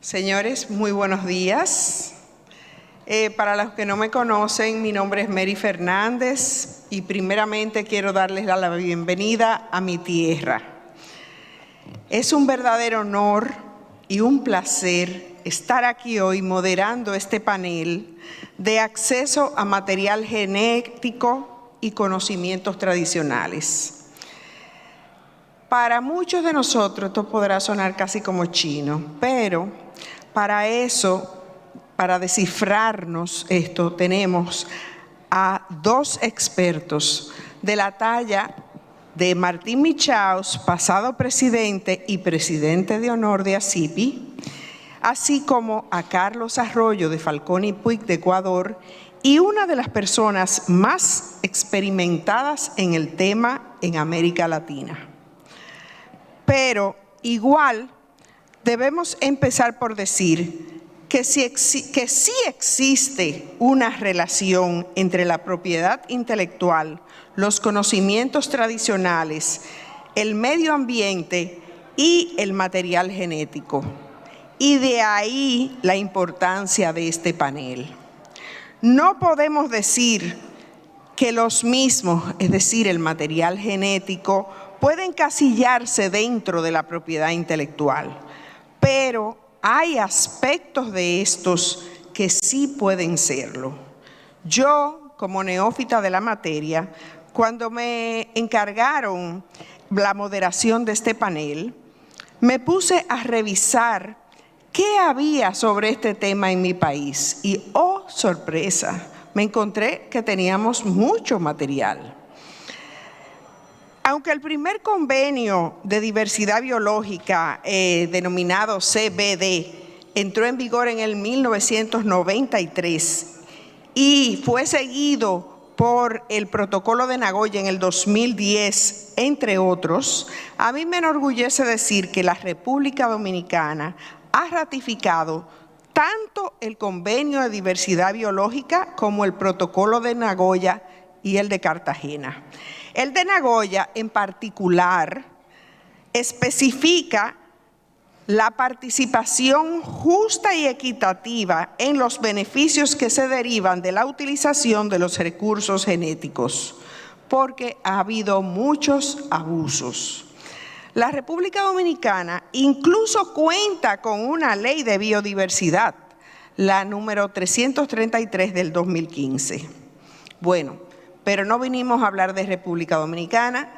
Señores, muy buenos días. Para los que no me conocen, mi nombre es Mary Fernández y primeramente quiero darles la bienvenida a mi tierra. Es un verdadero honor y un placer estar aquí hoy moderando este panel de acceso a material genético y conocimientos tradicionales. Para muchos de nosotros esto podrá sonar casi como chino, pero para eso, para descifrarnos esto, tenemos a dos expertos de la talla de Martín Michaus, pasado presidente y presidente de honor de ACIPI, así como a Carlos Arroyo de Falcón y Puig de Ecuador, y una de las personas más experimentadas en el tema en América Latina. Pero igual debemos empezar por decir que sí existe una relación entre la propiedad intelectual, los conocimientos tradicionales, el medio ambiente y el material genético. Y de ahí la importancia de este panel. No podemos decir que los mismos, es decir, el material genético, pueden encasillarse dentro de la propiedad intelectual, pero hay aspectos de estos que sí pueden serlo. Yo, como neófita de la materia, cuando me encargaron la moderación de este panel, me puse a revisar qué había sobre este tema en mi país y, oh, sorpresa, me encontré que teníamos mucho material. Aunque el primer convenio de diversidad biológica, denominado CBD, entró en vigor en el 1993 y fue seguido por el Protocolo de Nagoya en el 2010, entre otros, a mí me enorgullece decir que la República Dominicana ha ratificado tanto el Convenio de Diversidad Biológica como el Protocolo de Nagoya y el de Cartagena. El de Nagoya, en particular, especifica la participación justa y equitativa en los beneficios que se derivan de la utilización de los recursos genéticos, porque ha habido muchos abusos. La República Dominicana incluso cuenta con una ley de biodiversidad, la número 333 del 2015. Bueno, pero no vinimos a hablar de República Dominicana,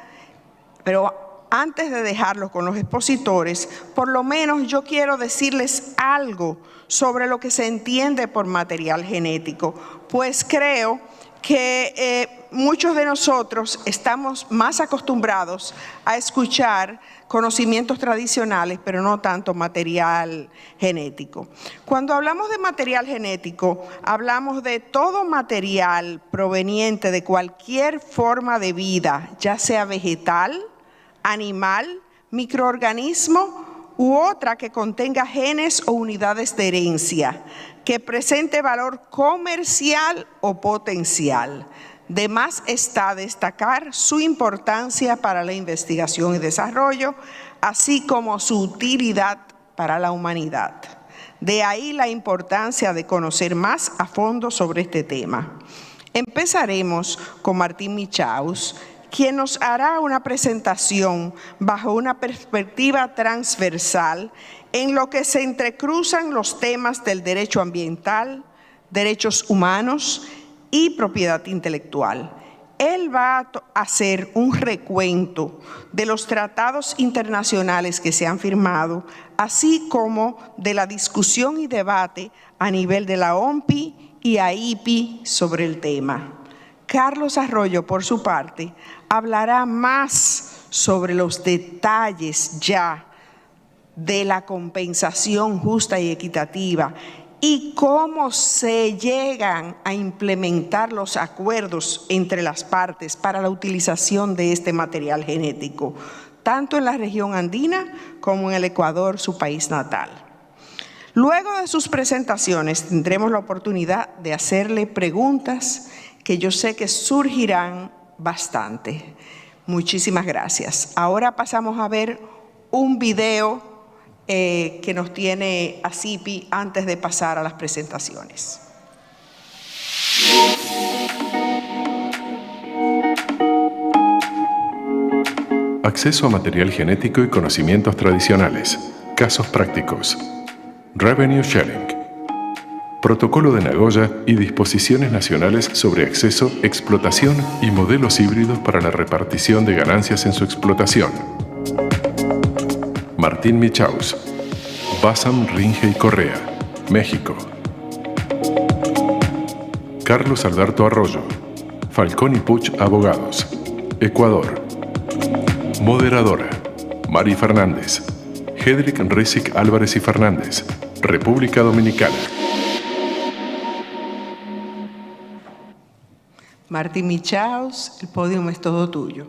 pero antes de dejarlos con los expositores, por lo menos yo quiero decirles algo sobre lo que se entiende por material genético, pues creo que muchos de nosotros estamos más acostumbrados a escuchar conocimientos tradicionales, pero no tanto material genético. Cuando hablamos de material genético, hablamos de todo material proveniente de cualquier forma de vida, ya sea vegetal, animal, microorganismo u otra que contenga genes o unidades de herencia, que presente valor comercial o potencial. De más está destacar su importancia para la investigación y desarrollo, así como su utilidad para la humanidad. De ahí la importancia de conocer más a fondo sobre este tema. Empezaremos con Martín Michaus, quien nos hará una presentación bajo una perspectiva transversal en lo que se entrecruzan los temas del derecho ambiental, derechos humanos y propiedad intelectual. Él va a hacer un recuento de los tratados internacionales que se han firmado, así como de la discusión y debate a nivel de la OMPI y AIPI sobre el tema. Carlos Arroyo, por su parte, hablará más sobre los detalles ya de la compensación justa y equitativa y cómo se llegan a implementar los acuerdos entre las partes para la utilización de este material genético, tanto en la región andina como en el Ecuador, su país natal. Luego de sus presentaciones tendremos la oportunidad de hacerle preguntas que yo sé que surgirán bastante. Muchísimas gracias. Ahora pasamos a ver un video que nos tiene ASIPI antes de pasar a las presentaciones. Acceso a material genético y conocimientos tradicionales. Casos prácticos. Revenue Sharing. Protocolo de Nagoya y disposiciones nacionales sobre acceso, explotación y modelos híbridos para la repartición de ganancias en su explotación. Martín Michaus. Bassam, Ringe y Correa, México. Carlos Alberto Arroyo. Falcón y Puch Abogados, Ecuador. Moderadora, Mari Fernández. Hedrick Rizik Álvarez y Fernández, República Dominicana. Martín Michaus, el podio es todo tuyo.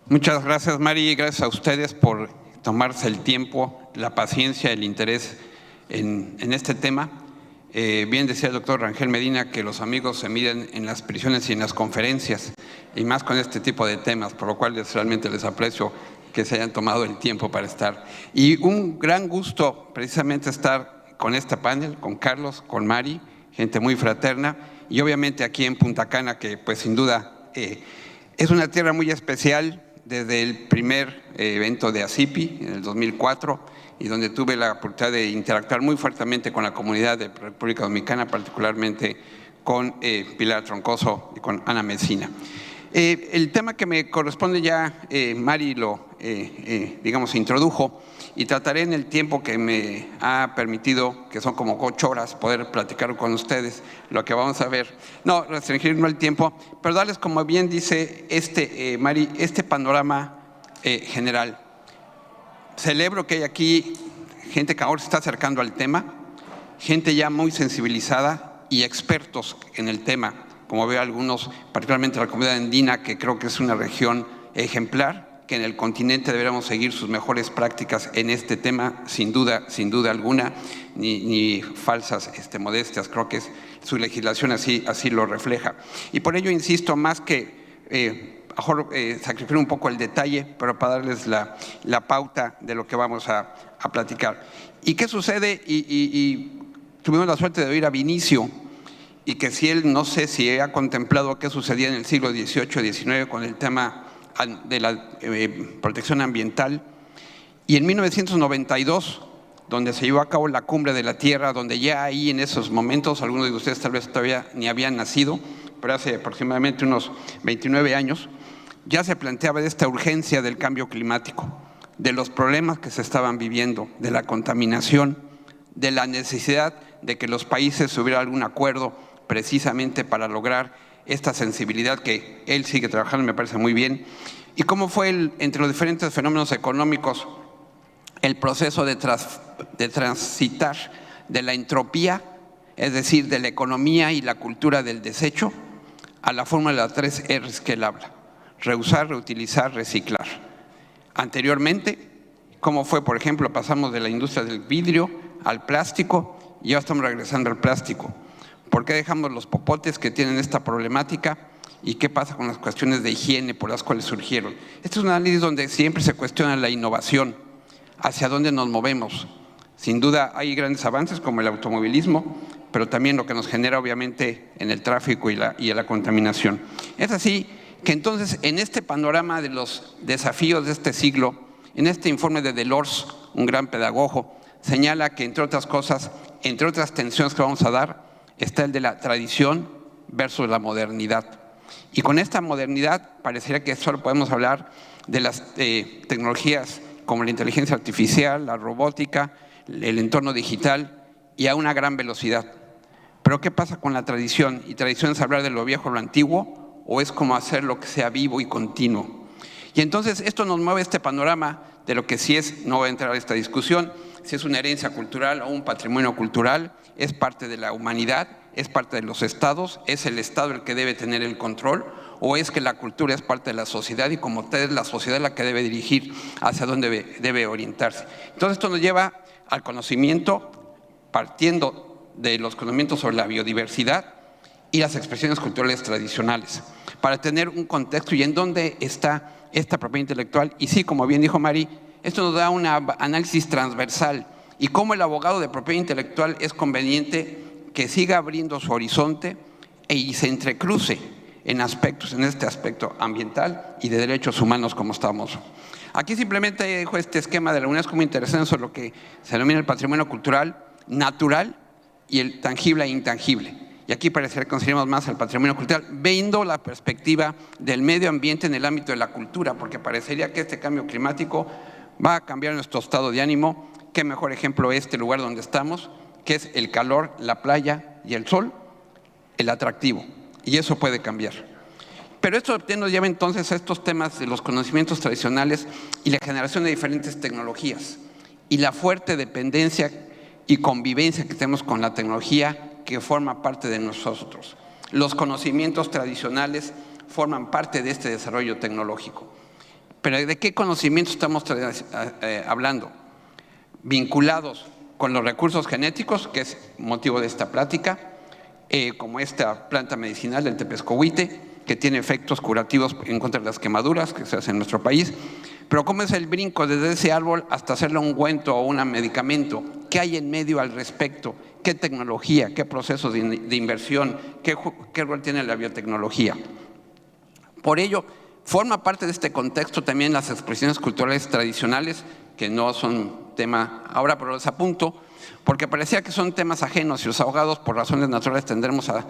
Muchas gracias, Mari, y gracias a ustedes por tomarse el tiempo, la paciencia, el interés en este tema. Bien decía el doctor Rangel Medina que los amigos se miden en las prisiones y en las conferencias, y más con este tipo de temas, por lo cual realmente les aprecio que se hayan tomado el tiempo para estar. Y un gran gusto precisamente estar con este panel, con Carlos, con Mari, gente muy fraterna, y obviamente aquí en Punta Cana, que pues sin duda es una tierra muy especial desde el primer evento de ASIPI en el 2004, y donde tuve la oportunidad de interactuar muy fuertemente con la comunidad de República Dominicana, particularmente con Pilar Troncoso y con Ana Messina. El tema que me corresponde ya, Mari lo, digamos, introdujo, y trataré en el tiempo que me ha permitido, que son como 8 horas, poder platicar con ustedes lo que vamos a ver. No, restringirme el tiempo, pero darles, como bien dice Mari, este panorama general. Celebro que hay aquí gente que ahora se está acercando al tema, gente ya muy sensibilizada y expertos en el tema, como veo algunos, particularmente la comunidad andina, que creo que es una región ejemplar, que en el continente deberíamos seguir sus mejores prácticas en este tema, sin duda alguna, ni falsas modestias, creo que su legislación así lo refleja. Y por ello insisto, más que mejor sacrificar un poco el detalle, pero para darles la pauta de lo que vamos a platicar. ¿Y qué sucede? Y tuvimos la suerte de oír a Vinicio, y que si él, no sé si ha contemplado qué sucedía en el siglo XVIII, XIX con el tema de la protección ambiental, y en 1992, donde se llevó a cabo la Cumbre de la Tierra, donde ya ahí en esos momentos, algunos de ustedes tal vez todavía ni habían nacido, pero hace aproximadamente unos 29 años, ya se planteaba esta urgencia del cambio climático, de los problemas que se estaban viviendo, de la contaminación, de la necesidad de que los países tuvieran algún acuerdo precisamente para lograr esta sensibilidad que él sigue trabajando, me parece muy bien. Y cómo fue entre los diferentes fenómenos económicos el proceso de transitar de la entropía, es decir, de la economía y la cultura del desecho, a la fórmula de las 3 R's que él habla: reusar, reutilizar, reciclar. Anteriormente, cómo fue, por ejemplo, pasamos de la industria del vidrio al plástico, y ya estamos regresando al plástico. ¿Por qué dejamos los popotes que tienen esta problemática? ¿Y qué pasa con las cuestiones de higiene por las cuales surgieron? Este es un análisis donde siempre se cuestiona la innovación, hacia dónde nos movemos. Sin duda hay grandes avances como el automovilismo, pero también lo que nos genera obviamente en el tráfico y la contaminación. Es así que entonces en este panorama de los desafíos de este siglo, en este informe de Delors, un gran pedagogo, señala que entre otras cosas, entre otras tensiones que vamos a dar, está el de la tradición versus la modernidad. Y con esta modernidad parecería que solo podemos hablar de las tecnologías como la inteligencia artificial, la robótica, el entorno digital, y a una gran velocidad. Pero ¿qué pasa con la tradición? ¿Y tradición es hablar de lo viejo, lo antiguo, o es como hacer lo que sea vivo y continuo? Y entonces esto nos mueve este panorama de lo que sí es, no voy a entrar a esta discusión, si es una herencia cultural o un patrimonio cultural, es parte de la humanidad, es parte de los estados, es el estado el que debe tener el control, o es que la cultura es parte de la sociedad y como tal es la sociedad la que debe dirigir hacia dónde debe orientarse. Entonces esto nos lleva al conocimiento, partiendo de los conocimientos sobre la biodiversidad y las expresiones culturales tradicionales. para tener un contexto y en dónde está esta propiedad intelectual. Y sí, como bien dijo Mari, esto nos da un análisis transversal y cómo el abogado de propiedad intelectual es conveniente que siga abriendo su horizonte y se entrecruce en este aspecto ambiental y de derechos humanos como estamos. Aquí simplemente dejo este esquema de la UNESCO muy interesante sobre lo que se denomina el patrimonio cultural natural y el tangible e intangible. Y aquí parecería que consideramos más el patrimonio cultural, viendo la perspectiva del medio ambiente en el ámbito de la cultura, porque parecería que este cambio climático va a cambiar nuestro estado de ánimo. Qué mejor ejemplo este lugar donde estamos, que es el calor, la playa y el sol, el atractivo. Y eso puede cambiar. Pero esto nos lleva entonces a estos temas de los conocimientos tradicionales y la generación de diferentes tecnologías y la fuerte dependencia y convivencia que tenemos con la tecnología que forma parte de nosotros. Los conocimientos tradicionales forman parte de este desarrollo tecnológico. Pero ¿de qué conocimientos estamos hablando? Vinculados con los recursos genéticos, que es motivo de esta plática, como esta planta medicinal del tepezcohuite, que tiene efectos curativos en contra de las quemaduras que se hacen en nuestro país. Pero ¿cómo es el brinco desde ese árbol hasta hacerle un ungüento o un medicamento? ¿Qué hay en medio al respecto? ¿Qué tecnología? ¿Qué procesos de inversión? ¿Qué rol tiene la biotecnología? Por ello, forma parte de este contexto también las expresiones culturales tradicionales, que no son tema ahora, pero los apunto, porque parecía que son temas ajenos y los abogados, por razones naturales, tendremos a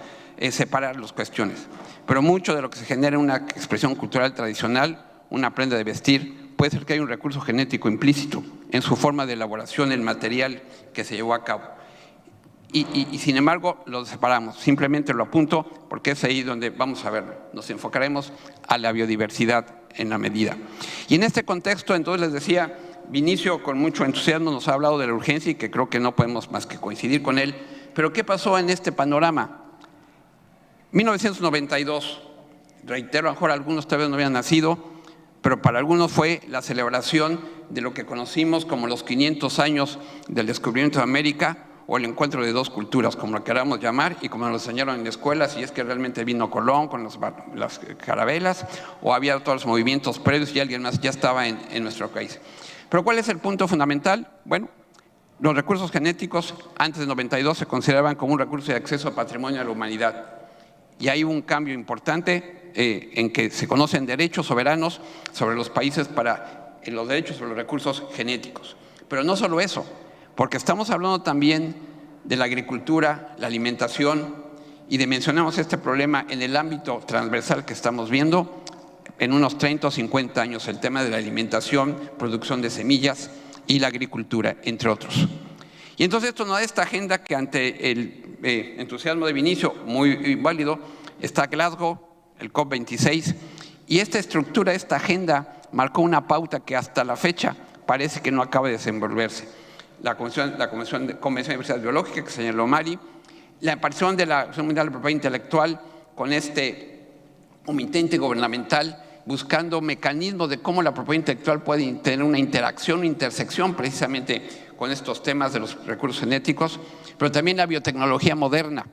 separar las cuestiones. Pero mucho de lo que se genera en una expresión cultural tradicional, una prenda de vestir, puede ser que haya un recurso genético implícito en su forma de elaboración del material que se llevó a cabo. Y sin embargo, lo separamos. Simplemente lo apunto porque es ahí donde vamos a verlo. Nos enfocaremos a la biodiversidad en la medida. Y en este contexto, entonces les decía, Vinicio con mucho entusiasmo nos ha hablado de la urgencia y que creo que no podemos más que coincidir con él. Pero ¿qué pasó en este panorama? 1992, reitero, a lo mejor algunos tal vez no habían nacido, pero para algunos fue la celebración de lo que conocimos como los 500 años del descubrimiento de América, o el encuentro de dos culturas, como lo queramos llamar, y como nos enseñaron en la escuela, si es que realmente vino Colón con las carabelas, o había todos los movimientos previos y alguien más ya estaba en nuestro país. Pero ¿cuál es el punto fundamental? Bueno, los recursos genéticos antes de 92 se consideraban como un recurso de acceso al patrimonio de la humanidad. Y hay un cambio importante en que se conocen derechos soberanos sobre los países para los derechos sobre los recursos genéticos. Pero no solo eso, porque estamos hablando también de la agricultura, la alimentación, y mencionamos este problema en el ámbito transversal que estamos viendo en unos 30 o 50 años, el tema de la alimentación, producción de semillas y la agricultura, entre otros. Y entonces esto nos da esta agenda que ante el entusiasmo de Vinicio, muy válido, está Glasgow, el COP26, y esta estructura, esta agenda, marcó una pauta que hasta la fecha parece que no acaba de desenvolverse. La Convención de Diversidad Biológica, que señaló Mari, la aparición de la Organización Mundial de Propiedad Intelectual con este comitente gubernamental buscando mecanismos de cómo la propiedad intelectual puede tener una interacción, una intersección precisamente con estos temas de los recursos genéticos, pero también la biotecnología moderna,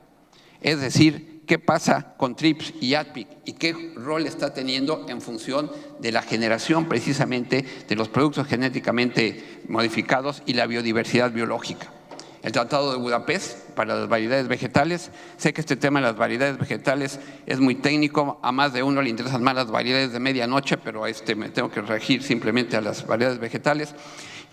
es decir, qué pasa con TRIPS y ADPIC y qué rol está teniendo en función de la generación precisamente de los productos genéticamente modificados y la biodiversidad biológica. El Tratado de Budapest para las variedades vegetales, sé que este tema de las variedades vegetales es muy técnico, a más de uno le interesan más las variedades de medianoche, pero me tengo que regir simplemente a las variedades vegetales.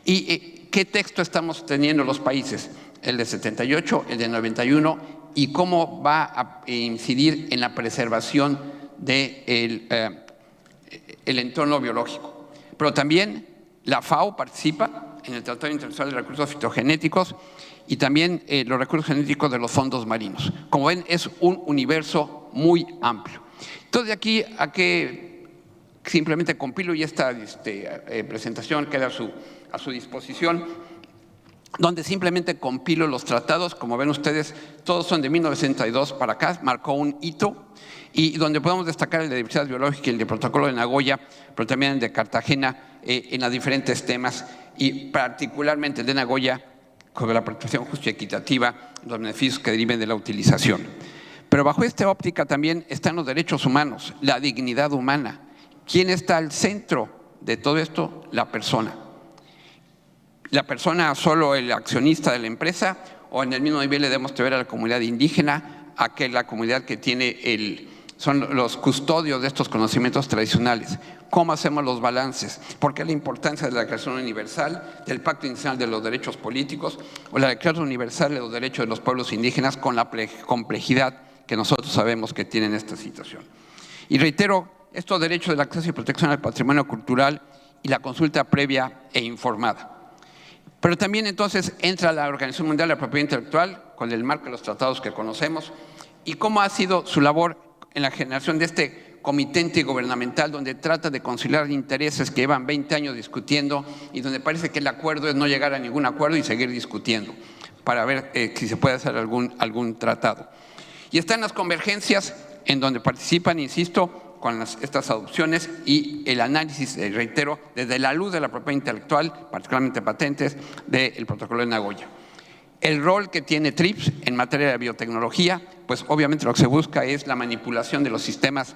¿Y qué texto estamos teniendo los países? El de 78, el de 91, y cómo va a incidir en la preservación del entorno biológico. Pero también la FAO participa en el Tratado Internacional de Recursos Fitogenéticos y también los recursos genéticos de los fondos marinos. Como ven, es un universo muy amplio. Entonces, de aquí a que simplemente compilo y esta presentación queda a su disposición, donde simplemente compilo los tratados, como ven ustedes, todos son de 1962 para acá, marcó un hito, y donde podemos destacar el de diversidad biológica y el de protocolo de Nagoya, pero también el de Cartagena en los diferentes temas, y particularmente el de Nagoya, con la participación justa y equitativa, los beneficios que deriven de la utilización. Pero bajo esta óptica también están los derechos humanos, la dignidad humana. ¿Quién está al centro de todo esto? La persona. La persona, solo el accionista de la empresa, o en el mismo nivel le debemos ver a la comunidad indígena, a que la comunidad que tiene son los custodios de estos conocimientos tradicionales. ¿Cómo hacemos los balances? ¿Por qué la importancia de la Declaración Universal, del Pacto Internacional de los Derechos Políticos o la Declaración Universal de los Derechos de los Pueblos Indígenas con la complejidad que nosotros sabemos que tienen esta situación? Y reitero, estos derechos del acceso y protección al patrimonio cultural y la consulta previa e informada. Pero también entonces entra la Organización Mundial de la Propiedad Intelectual con el marco de los tratados que conocemos y cómo ha sido su labor en la generación de este comité intergubernamental donde trata de conciliar intereses que llevan 20 años discutiendo y donde parece que el acuerdo es no llegar a ningún acuerdo y seguir discutiendo para ver si se puede hacer algún tratado. Y están las convergencias en donde participan, insisto, con estas adopciones y el análisis, reitero, desde la luz de la propiedad intelectual, particularmente patentes, del protocolo de Nagoya. El rol que tiene TRIPS en materia de biotecnología, pues obviamente lo que se busca es la manipulación de los sistemas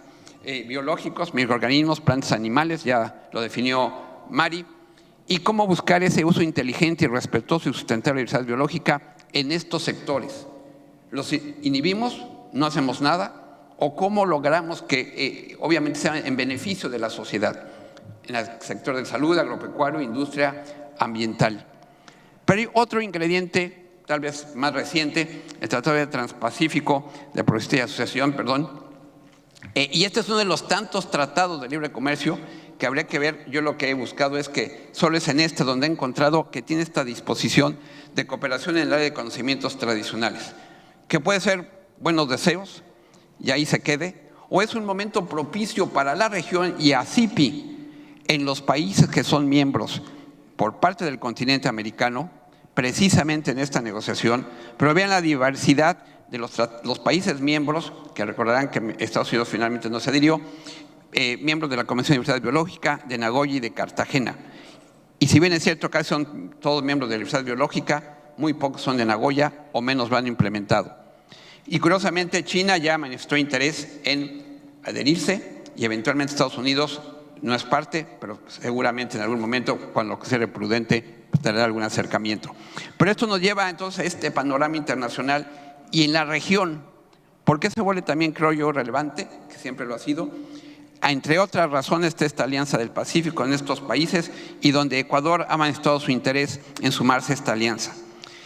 biológicos, microorganismos, plantas, animales, ya lo definió Mari, y cómo buscar ese uso inteligente y respetuoso y sustentable de la diversidad biológica en estos sectores. ¿Los inhibimos? ¿No hacemos nada? ¿O cómo logramos que obviamente sea en beneficio de la sociedad? En el sector de salud, agropecuario, industria, ambiental. Pero hay otro ingrediente, tal vez más reciente, el Tratado de Transpacífico de Progresista y Asociación, y este es uno de los tantos tratados de libre comercio que habría que ver. Yo lo que he buscado es que solo es en este donde he encontrado que tiene esta disposición de cooperación en el área de conocimientos tradicionales, que puede ser buenos deseos, y ahí se quede, o es un momento propicio para la región y a CIPI en los países que son miembros por parte del continente americano, precisamente en esta negociación, pero vean la diversidad de los países miembros, que recordarán que Estados Unidos finalmente no se adhirió, miembros de la Convención de Diversidad Biológica, de Nagoya y de Cartagena. Y si bien es cierto que son todos miembros de la Diversidad Biológica, muy pocos son de Nagoya o menos lo han implementado. Y curiosamente China ya manifestó interés en adherirse y eventualmente Estados Unidos no es parte, pero seguramente en algún momento, cuando sea prudente, tendrá algún acercamiento. Pero esto nos lleva entonces a este panorama internacional y en la región. ¿Por qué se vuelve también, creo yo, relevante? Que siempre lo ha sido. Entre otras razones está esta alianza del Pacífico en estos países y donde Ecuador ha manifestado su interés en sumarse a esta alianza.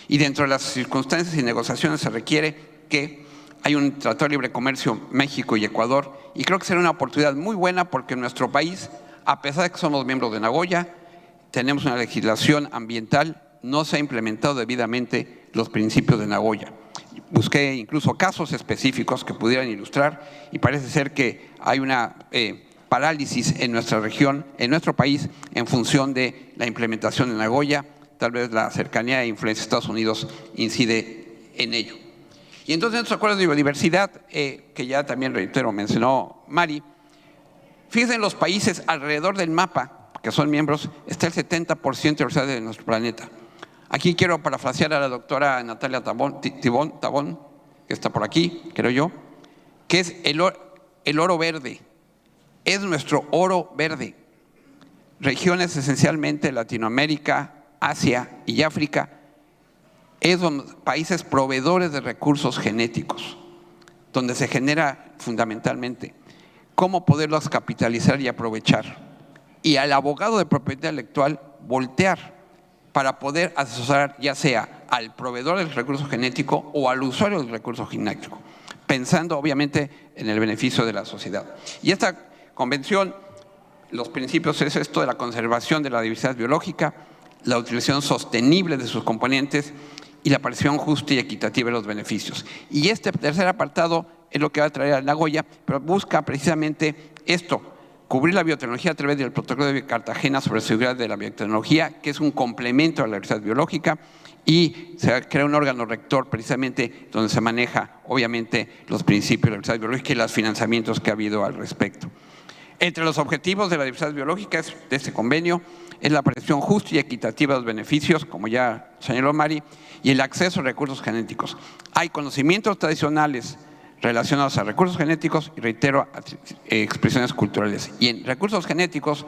Y dentro de las circunstancias y negociaciones se requiere que hay un tratado de libre comercio México y Ecuador y creo que será una oportunidad muy buena porque nuestro país, a pesar de que somos miembros de Nagoya, tenemos una legislación ambiental, no se ha implementado debidamente los principios de Nagoya. Busqué incluso casos específicos que pudieran ilustrar y parece ser que hay una parálisis en nuestra región, en nuestro país, en función de la implementación de Nagoya. Tal vez la cercanía e influencia de Estados Unidos incide en ello. Y entonces en estos acuerdos de biodiversidad, que ya también reitero, mencionó Mari, fíjense en los países alrededor del mapa, que son miembros, está el 70% de diversidad de nuestro planeta. Aquí quiero parafrasear a la doctora Natalia Tabón, que está por aquí, creo yo, que es el oro verde, es nuestro oro verde. Regiones esencialmente Latinoamérica, Asia y África, es países proveedores de recursos genéticos, donde se genera fundamentalmente cómo poderlos capitalizar y aprovechar. Y al abogado de propiedad intelectual voltear para poder asesorar ya sea al proveedor del recurso genético o al usuario del recurso genético, pensando obviamente en el beneficio de la sociedad. Y esta convención, los principios es esto de la conservación de la diversidad biológica, la utilización sostenible de sus componentes y la aparición justa y equitativa de los beneficios. Y este tercer apartado es lo que va a traer a Nagoya, pero busca precisamente esto, cubrir la biotecnología a través del protocolo de Cartagena sobre seguridad de la biotecnología, que es un complemento a la diversidad biológica, y se crea un órgano rector precisamente donde se maneja obviamente los principios de la diversidad biológica y los financiamientos que ha habido al respecto. Entre los objetivos de la diversidad biológica de este convenio es la aparición justa y equitativa de los beneficios, como ya señaló Mari, y el acceso a recursos genéticos. Hay conocimientos tradicionales relacionados a recursos genéticos y, reitero, expresiones culturales. Y en recursos genéticos,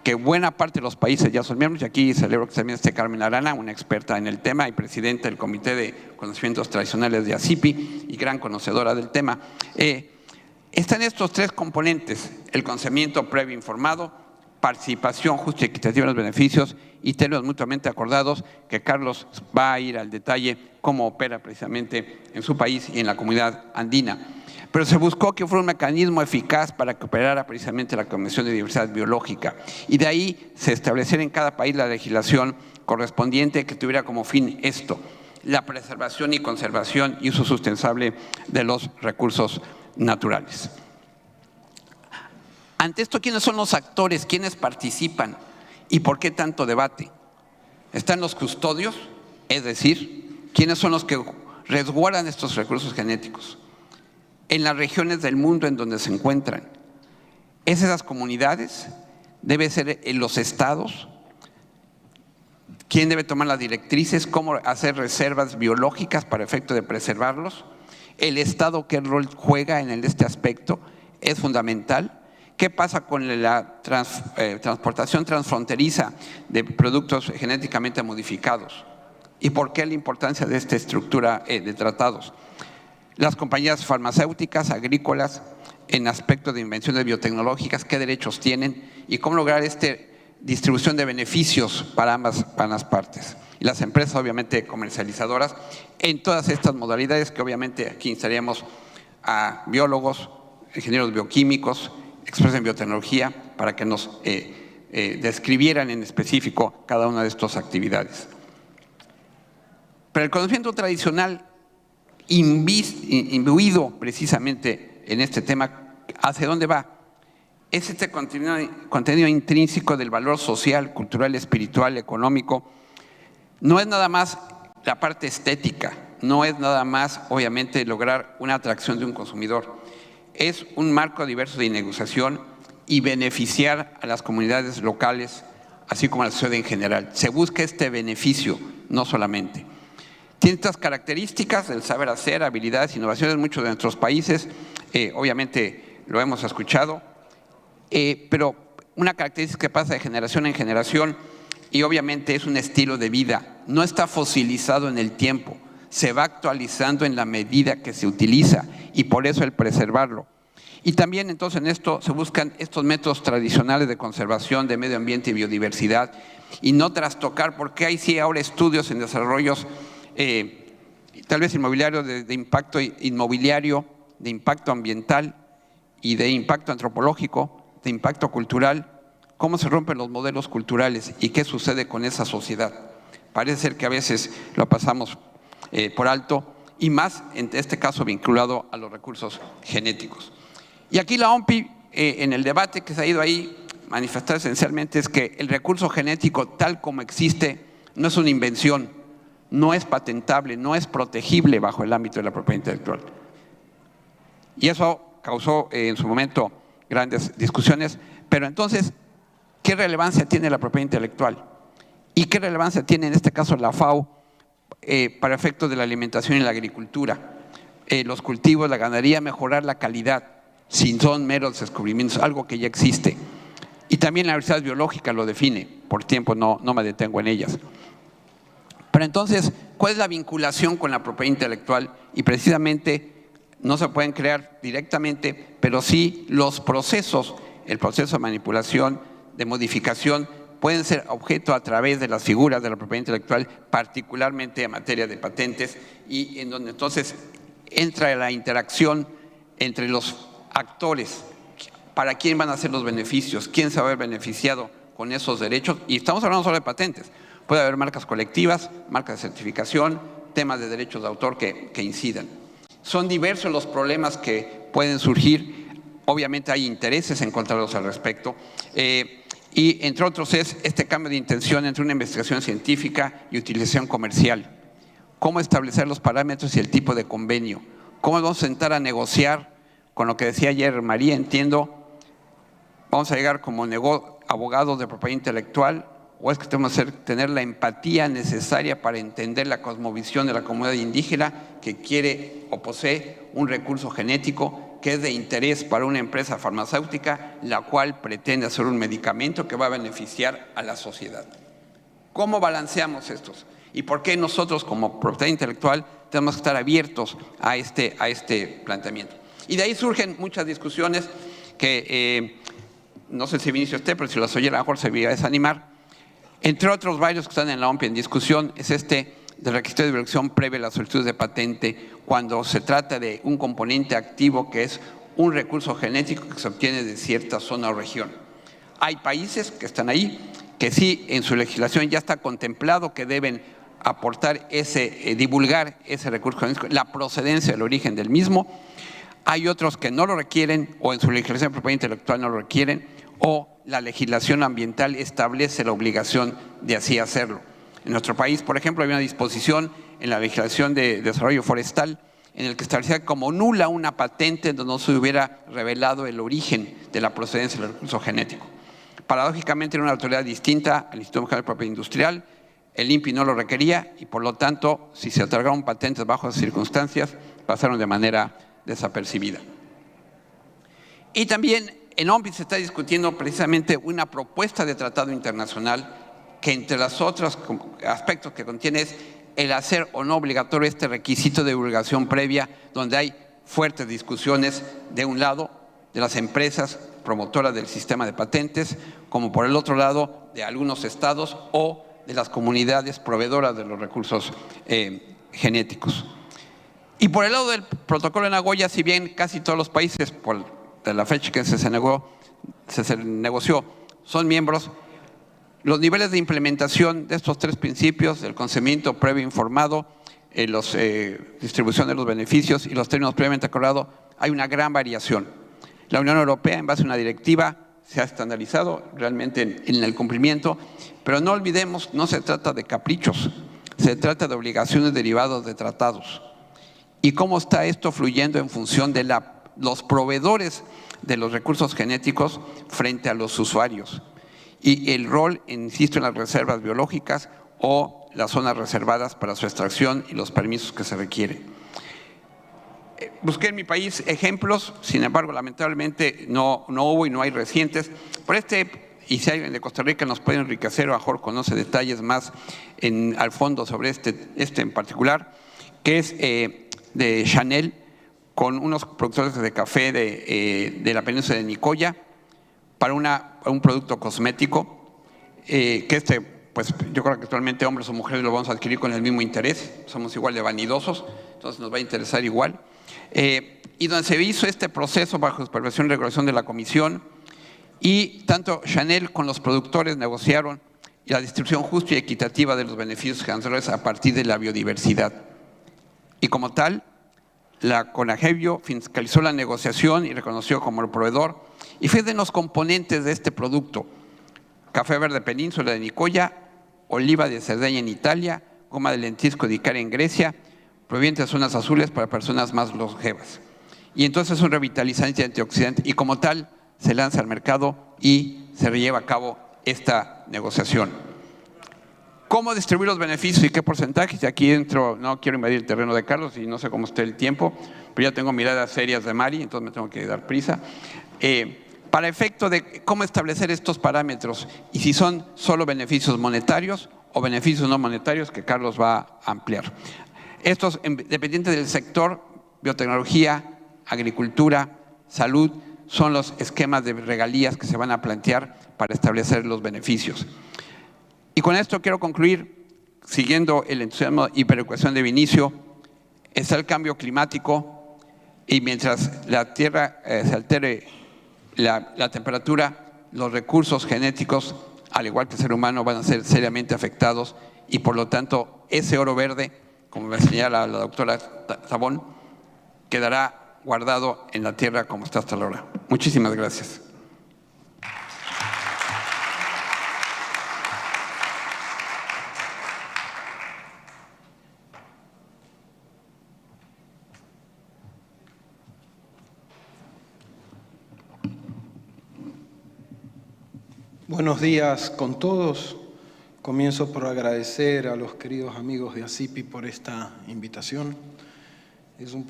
que buena parte de los países ya son miembros, y aquí celebro que también esté Carmen Arana, una experta en el tema y presidenta del Comité de Conocimientos Tradicionales de ACIPI y gran conocedora del tema. Están estos tres componentes: el consentimiento previo informado, participación justa y equitativa en los beneficios y términos mutuamente acordados, que Carlos va a ir al detalle cómo opera precisamente en su país y en la comunidad andina. Pero se buscó que fuera un mecanismo eficaz para que operara precisamente la Convención de Diversidad Biológica, y de ahí se estableciera en cada país la legislación correspondiente que tuviera como fin esto: la preservación y conservación y uso sustentable de los recursos naturales. Ante esto, ¿quiénes son los actores? ¿Quiénes participan? ¿Y por qué tanto debate? Están los custodios, es decir, ¿quiénes son los que resguardan estos recursos genéticos en las regiones del mundo en donde se encuentran? ¿Es esas comunidades? ¿Debe ser en los estados? ¿Quién debe tomar las directrices? ¿Cómo hacer reservas biológicas para efecto de preservarlos? ¿El Estado qué rol juega en este aspecto? Es fundamental. ¿Qué pasa con la transportación transfronteriza de productos genéticamente modificados? ¿Y por qué la importancia de esta estructura de tratados? Las compañías farmacéuticas, agrícolas, en aspectos de invenciones biotecnológicas, ¿qué derechos tienen? ¿Y cómo lograr esta distribución de beneficios para ambas partes? Y las empresas, obviamente, comercializadoras, en todas estas modalidades, que obviamente aquí instaríamos a biólogos, ingenieros bioquímicos, expertos en biotecnología, para que nos describieran en específico cada una de estas actividades. Pero el conocimiento tradicional, imbuido precisamente en este tema, ¿hacia dónde va? Es este contenido intrínseco del valor social, cultural, espiritual, económico. No es nada más la parte estética, no es nada más, obviamente, lograr una atracción de un consumidor. Es un marco diverso de negociación y beneficiar a las comunidades locales, así como a la sociedad en general. Se busca este beneficio, no solamente. Tiene estas características del saber hacer, habilidades, innovaciones en muchos de nuestros países, obviamente lo hemos escuchado, pero una característica que pasa de generación en generación, y obviamente es un estilo de vida, no está fosilizado en el tiempo, se va actualizando en la medida que se utiliza, y por eso el preservarlo. Y también entonces en esto se buscan estos métodos tradicionales de conservación de medio ambiente y biodiversidad, y no trastocar, porque hay sí ahora estudios en desarrollos tal vez inmobiliarios de impacto inmobiliario, de impacto ambiental y de impacto antropológico, de impacto cultural, cómo se rompen los modelos culturales y qué sucede con esa sociedad. Parece ser que a veces lo pasamos por alto, y más en este caso vinculado a los recursos genéticos. Y aquí la OMPI, en el debate que se ha ido ahí manifestar esencialmente, es que el recurso genético tal como existe no es una invención, no es patentable, no es protegible bajo el ámbito de la propiedad intelectual. Y eso causó en su momento grandes discusiones, pero entonces, ¿qué relevancia tiene la propiedad intelectual? ¿Y qué relevancia tiene en este caso la FAO para efectos de la alimentación y la agricultura? Los cultivos, la ganadería, mejorar la calidad, si son meros descubrimientos, algo que ya existe. Y también la diversidad biológica lo define, por tiempo no me detengo en ellas. Pero entonces, ¿cuál es la vinculación con la propiedad intelectual? Y precisamente no se pueden crear directamente, pero sí los procesos, el proceso de manipulación, de modificación, pueden ser objeto a través de las figuras de la propiedad intelectual, particularmente en materia de patentes, y en donde entonces entra la interacción entre los actores, para quién van a ser los beneficios, quién se va a ver beneficiado con esos derechos. Y estamos hablando solo de patentes. Puede haber marcas colectivas, marcas de certificación, temas de derechos de autor que incidan. Son diversos los problemas que pueden surgir. Obviamente hay intereses encontrados al respecto. Y entre otros es este cambio de intención entre una investigación científica y utilización comercial. Cómo establecer los parámetros y el tipo de convenio. Cómo vamos a sentar a negociar con lo que decía ayer María, entiendo. Vamos a llegar como abogados de propiedad intelectual o es que tenemos que tener la empatía necesaria para entender la cosmovisión de la comunidad indígena que quiere o posee un recurso genético que es de interés para una empresa farmacéutica, la cual pretende hacer un medicamento que va a beneficiar a la sociedad? ¿Cómo balanceamos estos? ¿Y por qué nosotros como propiedad intelectual tenemos que estar abiertos a este planteamiento? Y de ahí surgen muchas discusiones que no sé si Vinicio esté, pero si las oyera a lo mejor se iba a desanimar. Entre otros varios que están en la OMP en discusión es del requisito de violación previa a las solicitudes de patente cuando se trata de un componente activo que es un recurso genético que se obtiene de cierta zona o región. Hay países que están ahí que sí en su legislación ya está contemplado que deben aportar divulgar ese recurso genético, la procedencia, el origen del mismo. Hay otros que no lo requieren o en su legislación de propiedad intelectual no lo requieren o la legislación ambiental establece la obligación de así hacerlo. En nuestro país, por ejemplo, hay una disposición en la legislación de desarrollo forestal en el que establecía como nula una patente donde no se hubiera revelado el origen de la procedencia del recurso genético. Paradójicamente, era una autoridad distinta al Instituto Mexicano de Propiedad Industrial, el INPI no lo requería y por lo tanto, si se otorgaron patentes bajo esas circunstancias, pasaron de manera desapercibida. Y también en OMPI se está discutiendo precisamente una propuesta de tratado internacional que entre los otros aspectos que contiene es el hacer o no obligatorio este requisito de divulgación previa, donde hay fuertes discusiones de un lado de las empresas promotoras del sistema de patentes, como por el otro lado de algunos estados o de las comunidades proveedoras de los recursos genéticos. Y por el lado del protocolo de Nagoya, si bien casi todos los países, por la fecha que se negoció, son miembros, los niveles de implementación de estos tres principios, el consentimiento previo informado, la distribución de los beneficios y los términos previamente acordados, hay una gran variación. La Unión Europea, en base a una directiva, se ha estandarizado realmente en el cumplimiento, pero no olvidemos, no se trata de caprichos, se trata de obligaciones derivadas de tratados. ¿Y cómo está esto fluyendo en función de los proveedores de los recursos genéticos frente a los usuarios? Y el rol, insisto, en las reservas biológicas o las zonas reservadas para su extracción y los permisos que se requieren. Busqué en mi país ejemplos, sin embargo, lamentablemente no hubo y no hay recientes. Y si alguien de Costa Rica nos puede enriquecer o a mejor conoce detalles más al fondo sobre este en particular, que es de Chanel, con unos productores de café de la península de Nicoya, para un producto cosmético, que pues yo creo que actualmente hombres o mujeres lo vamos a adquirir con el mismo interés, somos igual de vanidosos, entonces nos va a interesar igual. Y donde se hizo este proceso bajo supervisión y regulación de la Comisión, y tanto Chanel con los productores negociaron la distribución justa y equitativa de los beneficios gananciales a partir de la biodiversidad. Y como tal, la CONAGEBIO fiscalizó la negociación y reconoció como el proveedor y fue de los componentes de este producto: café verde península de Nicoya, oliva de Cerdeña en Italia, goma de lentisco de Icaria en Grecia, proveniente de zonas azules para personas más longevas. Y entonces es un revitalizante y antioxidante y como tal se lanza al mercado y se lleva a cabo esta negociación. ¿Cómo distribuir los beneficios y qué porcentajes? Y aquí entro, no quiero invadir el terreno de Carlos y no sé cómo esté el tiempo, pero ya tengo miradas serias de Mari, entonces me tengo que dar prisa. Para efecto de cómo establecer estos parámetros y si son solo beneficios monetarios o beneficios no monetarios, que Carlos va a ampliar. Estos, dependientes del sector, biotecnología, agricultura, salud, son los esquemas de regalías que se van a plantear para establecer los beneficios. Y con esto quiero concluir, siguiendo el entusiasmo y perecuación de Vinicio. Está el cambio climático y mientras la Tierra se altere la temperatura, los recursos genéticos, al igual que el ser humano, van a ser seriamente afectados y por lo tanto ese oro verde, como me señala la doctora Zabón, quedará guardado en la Tierra como está hasta ahora. Muchísimas gracias. Buenos días con todos. Comienzo por agradecer a los queridos amigos de ACIPI por esta invitación. Es un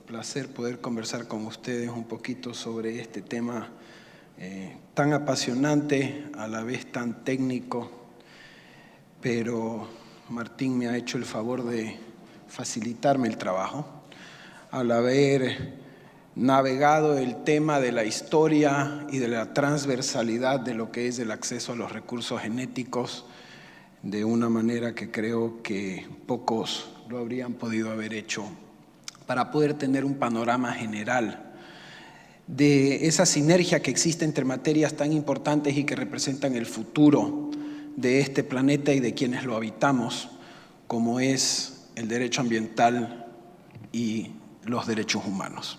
placer poder conversar con ustedes un poquito sobre este tema tan apasionante, a la vez tan técnico, pero Martín me ha hecho el favor de facilitarme el trabajo al haber navegado el tema de la historia y de la transversalidad de lo que es el acceso a los recursos genéticos de una manera que creo que pocos lo habrían podido haber hecho, para poder tener un panorama general de esa sinergia que existe entre materias tan importantes y que representan el futuro de este planeta y de quienes lo habitamos, como es el derecho ambiental y los derechos humanos.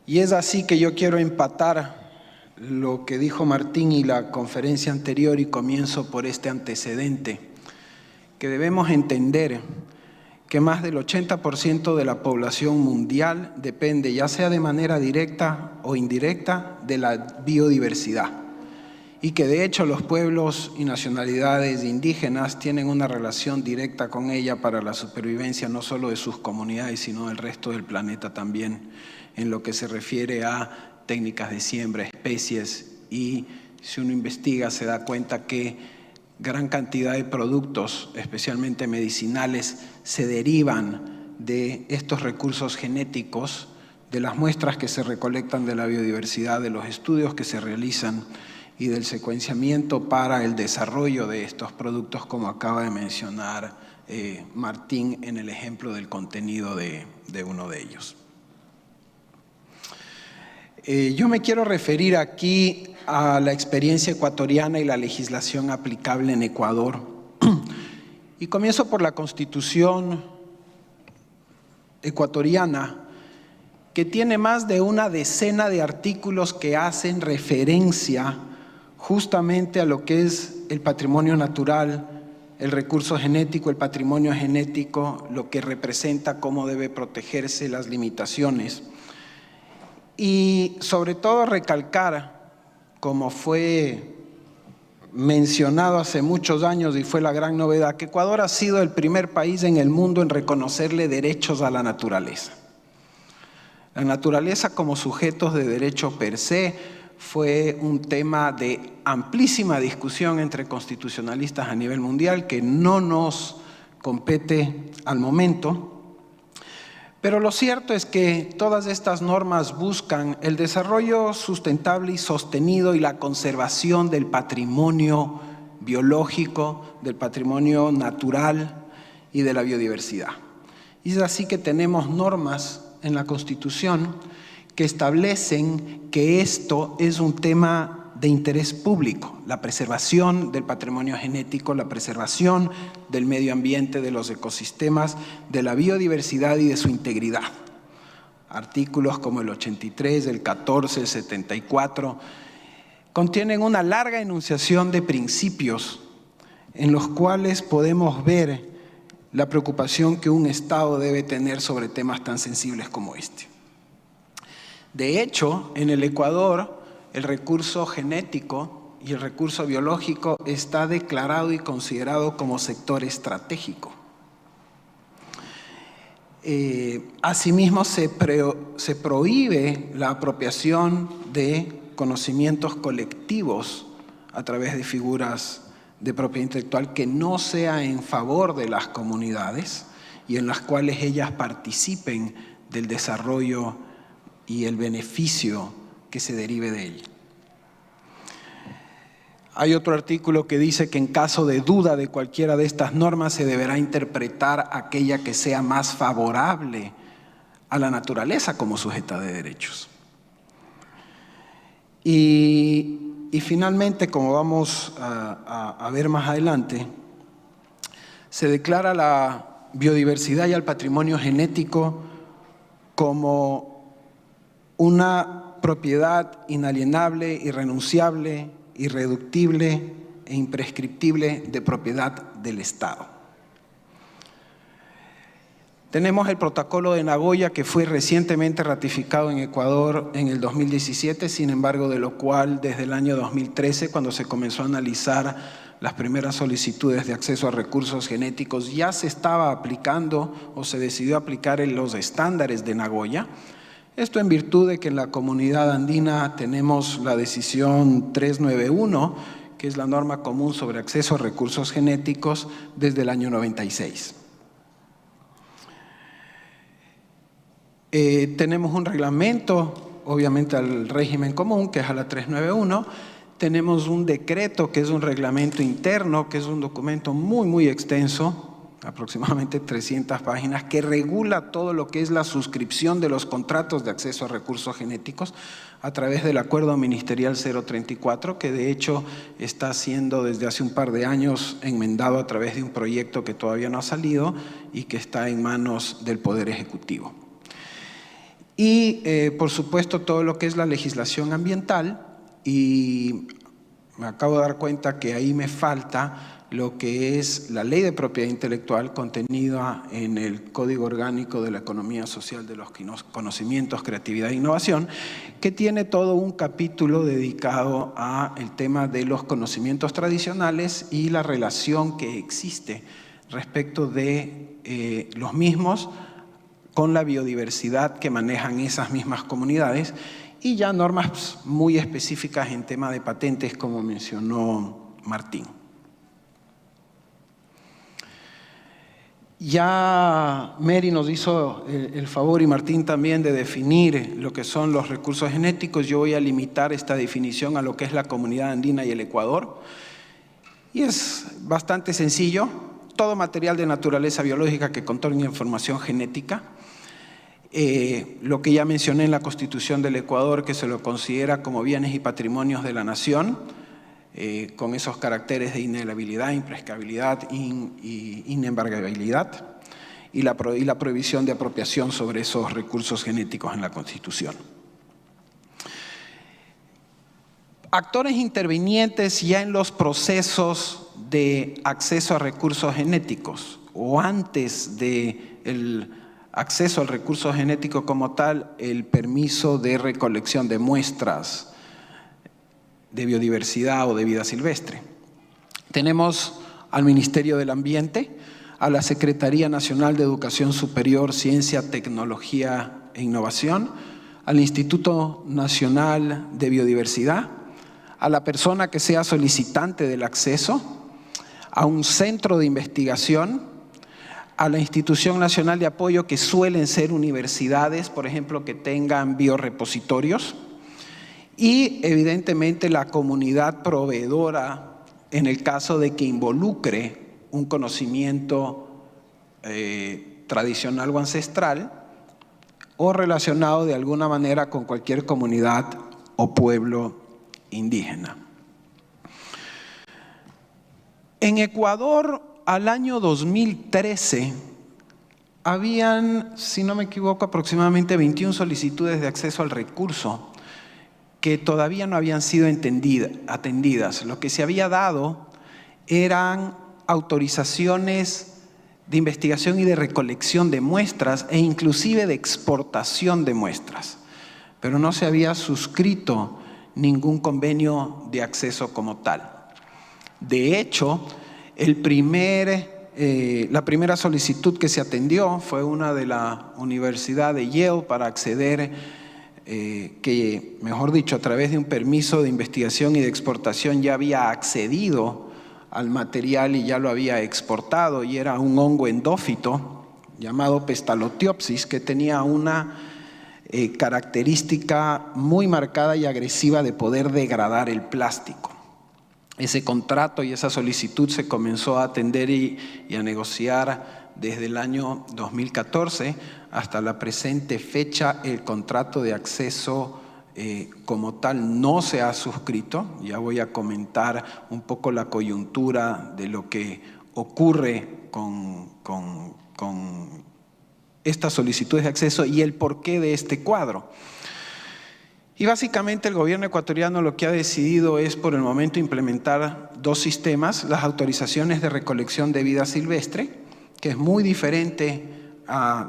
Y es así que yo quiero empatar lo que dijo Martín y la conferencia anterior, y comienzo por este antecedente, que debemos entender que más del 80% de la población mundial depende, ya sea de manera directa o indirecta, de la biodiversidad, y que de hecho los pueblos y nacionalidades indígenas tienen una relación directa con ella para la supervivencia no solo de sus comunidades, sino del resto del planeta también, en lo que se refiere a técnicas de siembra, especies, y si uno investiga se da cuenta que gran cantidad de productos, especialmente medicinales, se derivan de estos recursos genéticos, de las muestras que se recolectan de la biodiversidad, de los estudios que se realizan y del secuenciamiento para el desarrollo de estos productos, como acaba de mencionar Martín en el ejemplo del contenido de uno de ellos. Yo me quiero referir aquí a la experiencia ecuatoriana y la legislación aplicable en Ecuador. Y comienzo por la Constitución ecuatoriana, que tiene más de una decena de artículos que hacen referencia justamente a lo que es el patrimonio natural, el recurso genético, el patrimonio genético, lo que representa, cómo debe protegerse, las limitaciones. Y sobre todo recalcar, como fue mencionado hace muchos años y fue la gran novedad, que Ecuador ha sido el primer país en el mundo en reconocerle derechos a la naturaleza. La naturaleza como sujetos de derecho per se fue un tema de amplísima discusión entre constitucionalistas a nivel mundial que no nos compete al momento. Pero lo cierto es que todas estas normas buscan el desarrollo sustentable y sostenido y la conservación del patrimonio biológico, del patrimonio natural y de la biodiversidad. Y es así que tenemos normas en la Constitución que establecen que esto es un tema de interés público, la preservación del patrimonio genético, la preservación del medio ambiente, de los ecosistemas, de la biodiversidad y de su integridad. Artículos como el 83, el 14, el 74, contienen una larga enunciación de principios en los cuales podemos ver la preocupación que un Estado debe tener sobre temas tan sensibles como este. De hecho, en el Ecuador, el recurso genético y el recurso biológico está declarado y considerado como sector estratégico. Asimismo, se prohíbe la apropiación de conocimientos colectivos a través de figuras de propiedad intelectual que no sea en favor de las comunidades y en las cuales ellas participen del desarrollo y el beneficio que se derive de ella. Hay otro artículo que dice que en caso de duda de cualquiera de estas normas se deberá interpretar aquella que sea más favorable a la naturaleza como sujeta de derechos. Y finalmente, como vamos a ver más adelante, se declara la biodiversidad y el patrimonio genético como una propiedad inalienable, irrenunciable, irreductible e imprescriptible de propiedad del Estado. Tenemos el protocolo de Nagoya, que fue recientemente ratificado en Ecuador en el 2017, sin embargo, de lo cual desde el año 2013, cuando se comenzó a analizar las primeras solicitudes de acceso a recursos genéticos, ya se estaba aplicando o se decidió aplicar en los estándares de Nagoya. Esto en virtud de que en la comunidad andina tenemos la decisión 391, que es la norma común sobre acceso a recursos genéticos desde el año 96. Tenemos un reglamento, obviamente al régimen común, que es a la 391. Tenemos un decreto, que es un reglamento interno, que es un documento muy extenso, aproximadamente 300 páginas, que regula todo lo que es la suscripción de los contratos de acceso a recursos genéticos a través del Acuerdo Ministerial 034, que de hecho está siendo desde hace un par de años enmendado a través de un proyecto que todavía no ha salido y que está en manos del Poder Ejecutivo. Y, por supuesto, todo lo que es la legislación ambiental, y me acabo de dar cuenta que ahí me falta lo que es la Ley de Propiedad Intelectual contenida en el Código Orgánico de la Economía Social de los Conocimientos, Creatividad e Innovación, que tiene todo un capítulo dedicado al tema de los conocimientos tradicionales y la relación que existe respecto de los mismos con la biodiversidad que manejan esas mismas comunidades, y ya normas muy específicas en tema de patentes, como mencionó Martín. Ya Mary nos hizo el favor, y Martín también, de definir lo que son los recursos genéticos. Yo voy a limitar esta definición a lo que es la comunidad andina y el Ecuador. Y es bastante sencillo: todo material de naturaleza biológica que contenga información genética. Lo que ya mencioné en la Constitución del Ecuador, que se lo considera como bienes y patrimonios de la nación, con esos caracteres de inalienabilidad, imprescriptibilidad y inembargabilidad, y la prohibición de apropiación sobre esos recursos genéticos en la Constitución. Actores intervinientes ya en los procesos de acceso a recursos genéticos o antes del acceso al recurso genético como tal, el permiso de recolección de muestras de biodiversidad o de vida silvestre. Tenemos al Ministerio del Ambiente, a la Secretaría Nacional de Educación Superior, Ciencia, Tecnología e Innovación, al Instituto Nacional de Biodiversidad, a la persona que sea solicitante del acceso, a un centro de investigación, a la Institución Nacional de Apoyo, que suelen ser universidades, por ejemplo, que tengan biorepositorios, y evidentemente la comunidad proveedora en el caso de que involucre un conocimiento tradicional o ancestral o relacionado de alguna manera con cualquier comunidad o pueblo indígena. En Ecuador, al año 2013, habían, si no me equivoco, aproximadamente 21 solicitudes de acceso al recurso que todavía no habían sido atendidas. Lo que se había dado eran autorizaciones de investigación y de recolección de muestras e inclusive de exportación de muestras, pero no se había suscrito ningún convenio de acceso como tal. De hecho, la primera solicitud que se atendió fue una de la Universidad de Yale para acceder, que mejor dicho, a través de un permiso de investigación y de exportación ya había accedido al material y ya lo había exportado, y era un hongo endófito llamado Pestalotiopsis, que tenía una característica muy marcada y agresiva de poder degradar el plástico. Ese contrato y esa solicitud se comenzó a atender y a negociar desde el año 2014 hasta la presente fecha. El contrato de acceso como tal no se ha suscrito. Ya voy a comentar un poco la coyuntura de lo que ocurre con estas solicitudes de acceso y el porqué de este cuadro. Y básicamente el gobierno ecuatoriano lo que ha decidido es por el momento implementar dos sistemas: las autorizaciones de recolección de vida silvestre, que es muy diferente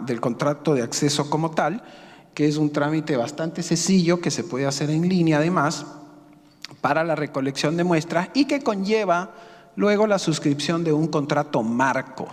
del contrato de acceso como tal, que es un trámite bastante sencillo que se puede hacer en línea además para la recolección de muestras y que conlleva luego la suscripción de un contrato marco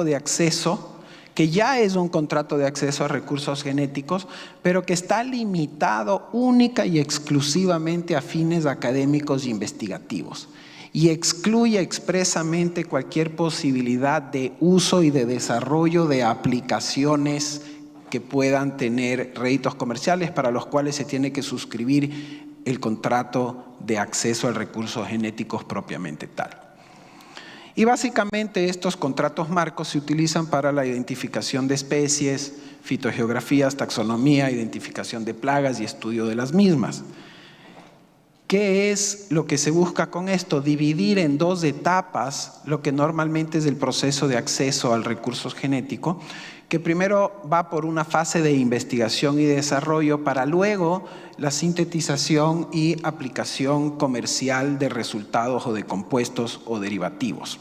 de acceso, que ya es un contrato de acceso a recursos genéticos, pero que está limitado única y exclusivamente a fines académicos e investigativos y excluye expresamente cualquier posibilidad de uso y de desarrollo de aplicaciones que puedan tener réditos comerciales para los cuales se tiene que suscribir el contrato de acceso a recursos genéticos propiamente tal. Y básicamente estos contratos marcos se utilizan para la identificación de especies, fitogeografías, taxonomía, identificación de plagas y estudio de las mismas. ¿Qué es lo que se busca con esto? Dividir en dos etapas lo que normalmente es el proceso de acceso al recurso genético, que primero va por una fase de investigación y desarrollo para luego la sintetización y aplicación comercial de resultados o de compuestos o derivativos.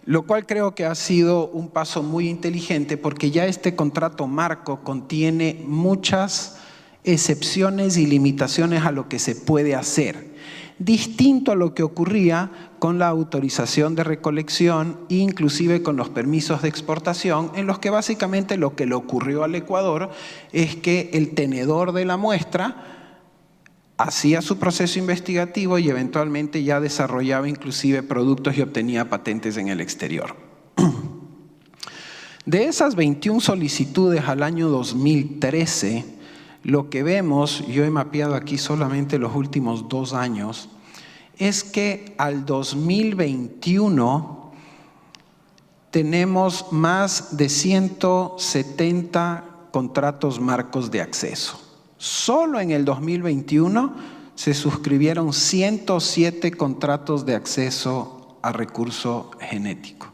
Lo cual creo que ha sido un paso muy inteligente porque ya este contrato marco contiene muchas excepciones y limitaciones a lo que se puede hacer, distinto a lo que ocurría con la autorización de recolección e inclusive con los permisos de exportación, en los que básicamente lo que le ocurrió al Ecuador es que el tenedor de la muestra hacía su proceso investigativo y eventualmente ya desarrollaba inclusive productos y obtenía patentes en el exterior. De esas 21 solicitudes al año 2013, lo que vemos, yo he mapeado aquí solamente los últimos 2 años, es que al 2021 tenemos más de 170 contratos marcos de acceso. Solo en el 2021 se suscribieron 107 contratos de acceso a recurso genético.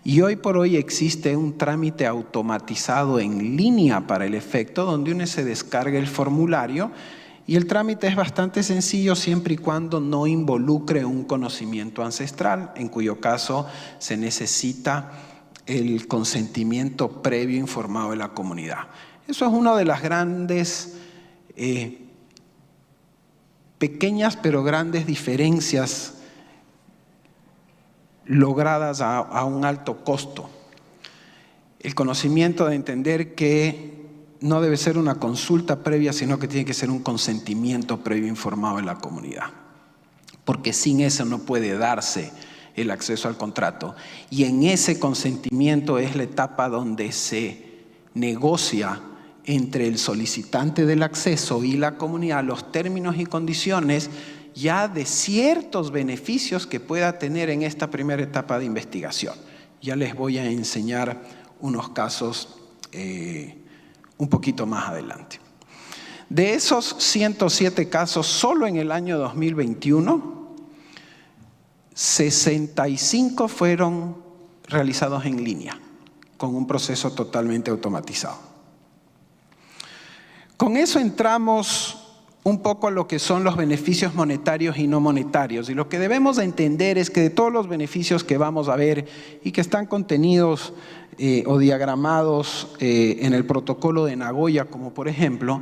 Y hoy por hoy existe un trámite automatizado en línea para el efecto, donde uno se descarga el formulario y el trámite es bastante sencillo siempre y cuando no involucre un conocimiento ancestral, en cuyo caso se necesita el consentimiento previo informado de la comunidad. Eso es una de las grandes, pequeñas pero grandes diferencias logradas a un alto costo. El conocimiento de entender que no debe ser una consulta previa, sino que tiene que ser un consentimiento previo informado de la comunidad. Porque sin eso no puede darse el acceso al contrato. Y en ese consentimiento es la etapa donde se negocia entre el solicitante del acceso y la comunidad los términos y condiciones ya de ciertos beneficios que pueda tener en esta primera etapa de investigación. Ya les voy a enseñar unos casos un poquito más adelante. De esos 107 casos, solo en el año 2021, 65 fueron realizados en línea, con un proceso totalmente automatizado. Con eso entramos un poco a lo que son los beneficios monetarios y no monetarios. Y lo que debemos de entender es que de todos los beneficios que vamos a ver y que están contenidos o diagramados en el protocolo de Nagoya, como por ejemplo,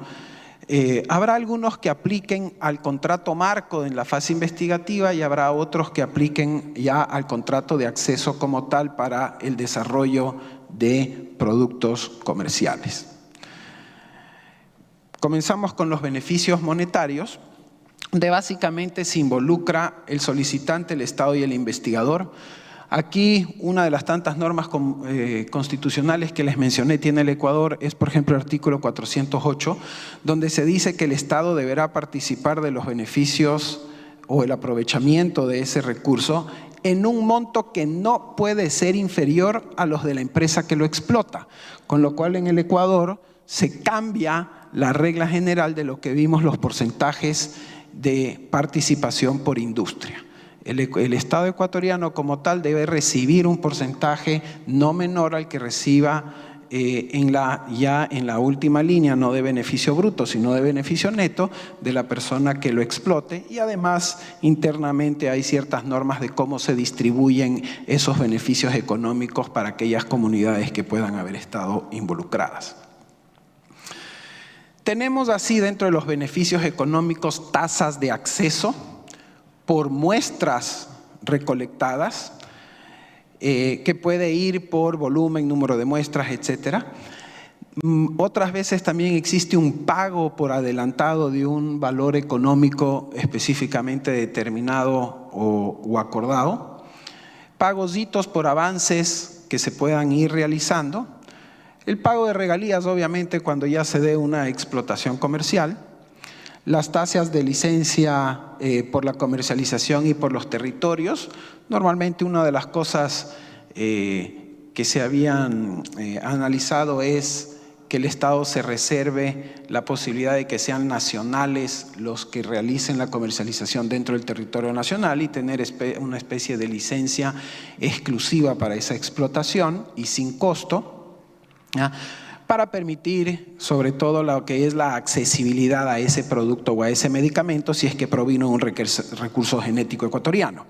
habrá algunos que apliquen al contrato marco en la fase investigativa y habrá otros que apliquen ya al contrato de acceso como tal para el desarrollo de productos comerciales. Comenzamos con los beneficios monetarios, donde básicamente se involucra el solicitante, el Estado y el investigador. Aquí una de las tantas normas constitucionales que les mencioné tiene el Ecuador es, por ejemplo, el artículo 408, donde se dice que el Estado deberá participar de los beneficios o el aprovechamiento de ese recurso en un monto que no puede ser inferior a los de la empresa que lo explota, con lo cual en el Ecuador se cambia la regla general de lo que vimos los porcentajes de participación por industria. El Estado ecuatoriano como tal debe recibir un porcentaje no menor al que reciba ya en la última línea, no de beneficio bruto, sino de beneficio neto de la persona que lo explote. Y además, internamente hay ciertas normas de cómo se distribuyen esos beneficios económicos para aquellas comunidades que puedan haber estado involucradas. Tenemos así dentro de los beneficios económicos tasas de acceso por muestras recolectadas, que puede ir por volumen, número de muestras, etc. Otras veces también existe un pago por adelantado de un valor económico específicamente determinado o acordado. Pagositos por avances que se puedan ir realizando. El pago de regalías, obviamente, cuando ya se dé una explotación comercial. Las tasas de licencia por la comercialización y por los territorios. Normalmente una de las cosas que se habían analizado es que el Estado se reserve la posibilidad de que sean nacionales los que realicen la comercialización dentro del territorio nacional y tener una especie de licencia exclusiva para esa explotación y sin costo, ¿ya?, para permitir sobre todo lo que es la accesibilidad a ese producto o a ese medicamento si es que provino de un recurso genético ecuatoriano.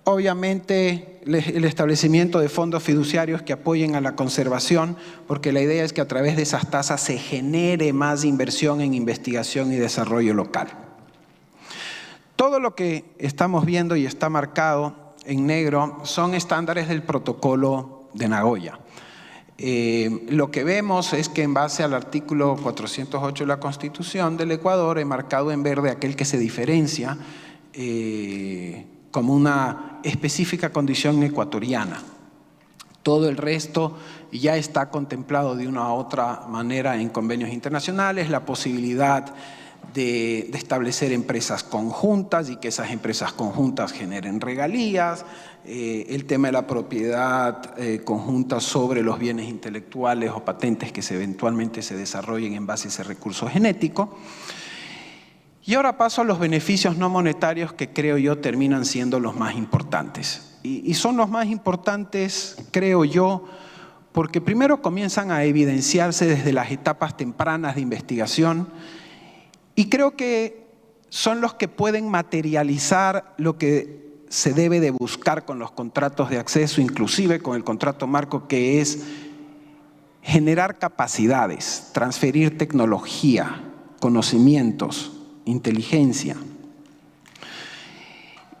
Obviamente el establecimiento de fondos fiduciarios que apoyen a la conservación, porque la idea es que a través de esas tasas se genere más inversión en investigación y desarrollo local. Todo lo que estamos viendo y está marcado en negro son estándares del protocolo de Nagoya. Lo que vemos es que en base al artículo 408 de la Constitución del Ecuador, he marcado en verde aquel que se diferencia como una específica condición ecuatoriana. Todo el resto ya está contemplado de una u otra manera en convenios internacionales, la posibilidad de establecer empresas conjuntas y que esas empresas conjuntas generen regalías, el tema de la propiedad conjunta sobre los bienes intelectuales o patentes que eventualmente se desarrollen en base a ese recurso genético. Y ahora paso a los beneficios no monetarios que creo yo terminan siendo los más importantes. Y son los más importantes, creo yo, porque primero comienzan a evidenciarse desde las etapas tempranas de investigación y creo que son los que pueden materializar lo que se debe de buscar con los contratos de acceso, inclusive con el contrato marco, que es generar capacidades, transferir tecnología, conocimientos, inteligencia.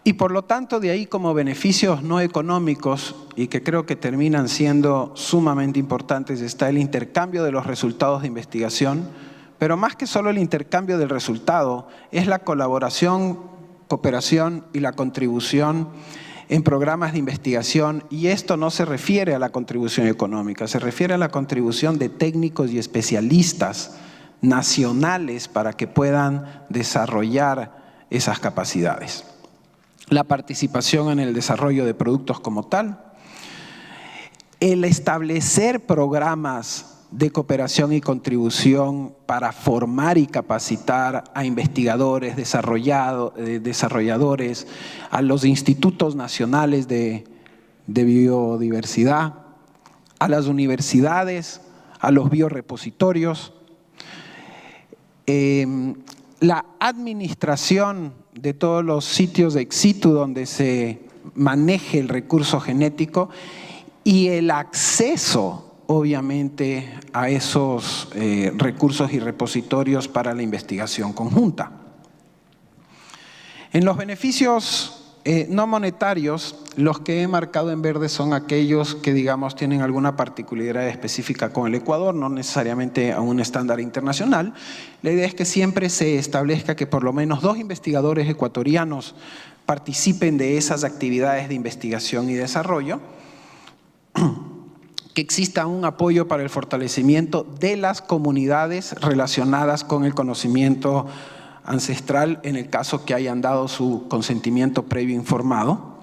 Y por lo tanto, de ahí como beneficios no económicos y que creo que terminan siendo sumamente importantes, está el intercambio de los resultados de investigación, pero más que solo el intercambio del resultado, es la colaboración, cooperación y la contribución en programas de investigación, y esto no se refiere a la contribución económica, se refiere a la contribución de técnicos y especialistas nacionales para que puedan desarrollar esas capacidades. La participación en el desarrollo de productos como tal, el establecer programas de cooperación y contribución para formar y capacitar a investigadores, desarrolladores, a los institutos nacionales de biodiversidad, a las universidades, a los biorepositorios, la administración de todos los sitios de ex situ donde se maneje el recurso genético y el acceso, obviamente, a esos recursos y repositorios para la investigación conjunta. En los beneficios no monetarios, los que he marcado en verde son aquellos que, digamos, tienen alguna particularidad específica con el Ecuador, no necesariamente a un estándar internacional. La idea es que siempre se establezca que por lo menos 2 investigadores ecuatorianos participen de esas actividades de investigación y desarrollo, que exista un apoyo para el fortalecimiento de las comunidades relacionadas con el conocimiento ancestral en el caso que hayan dado su consentimiento previo informado.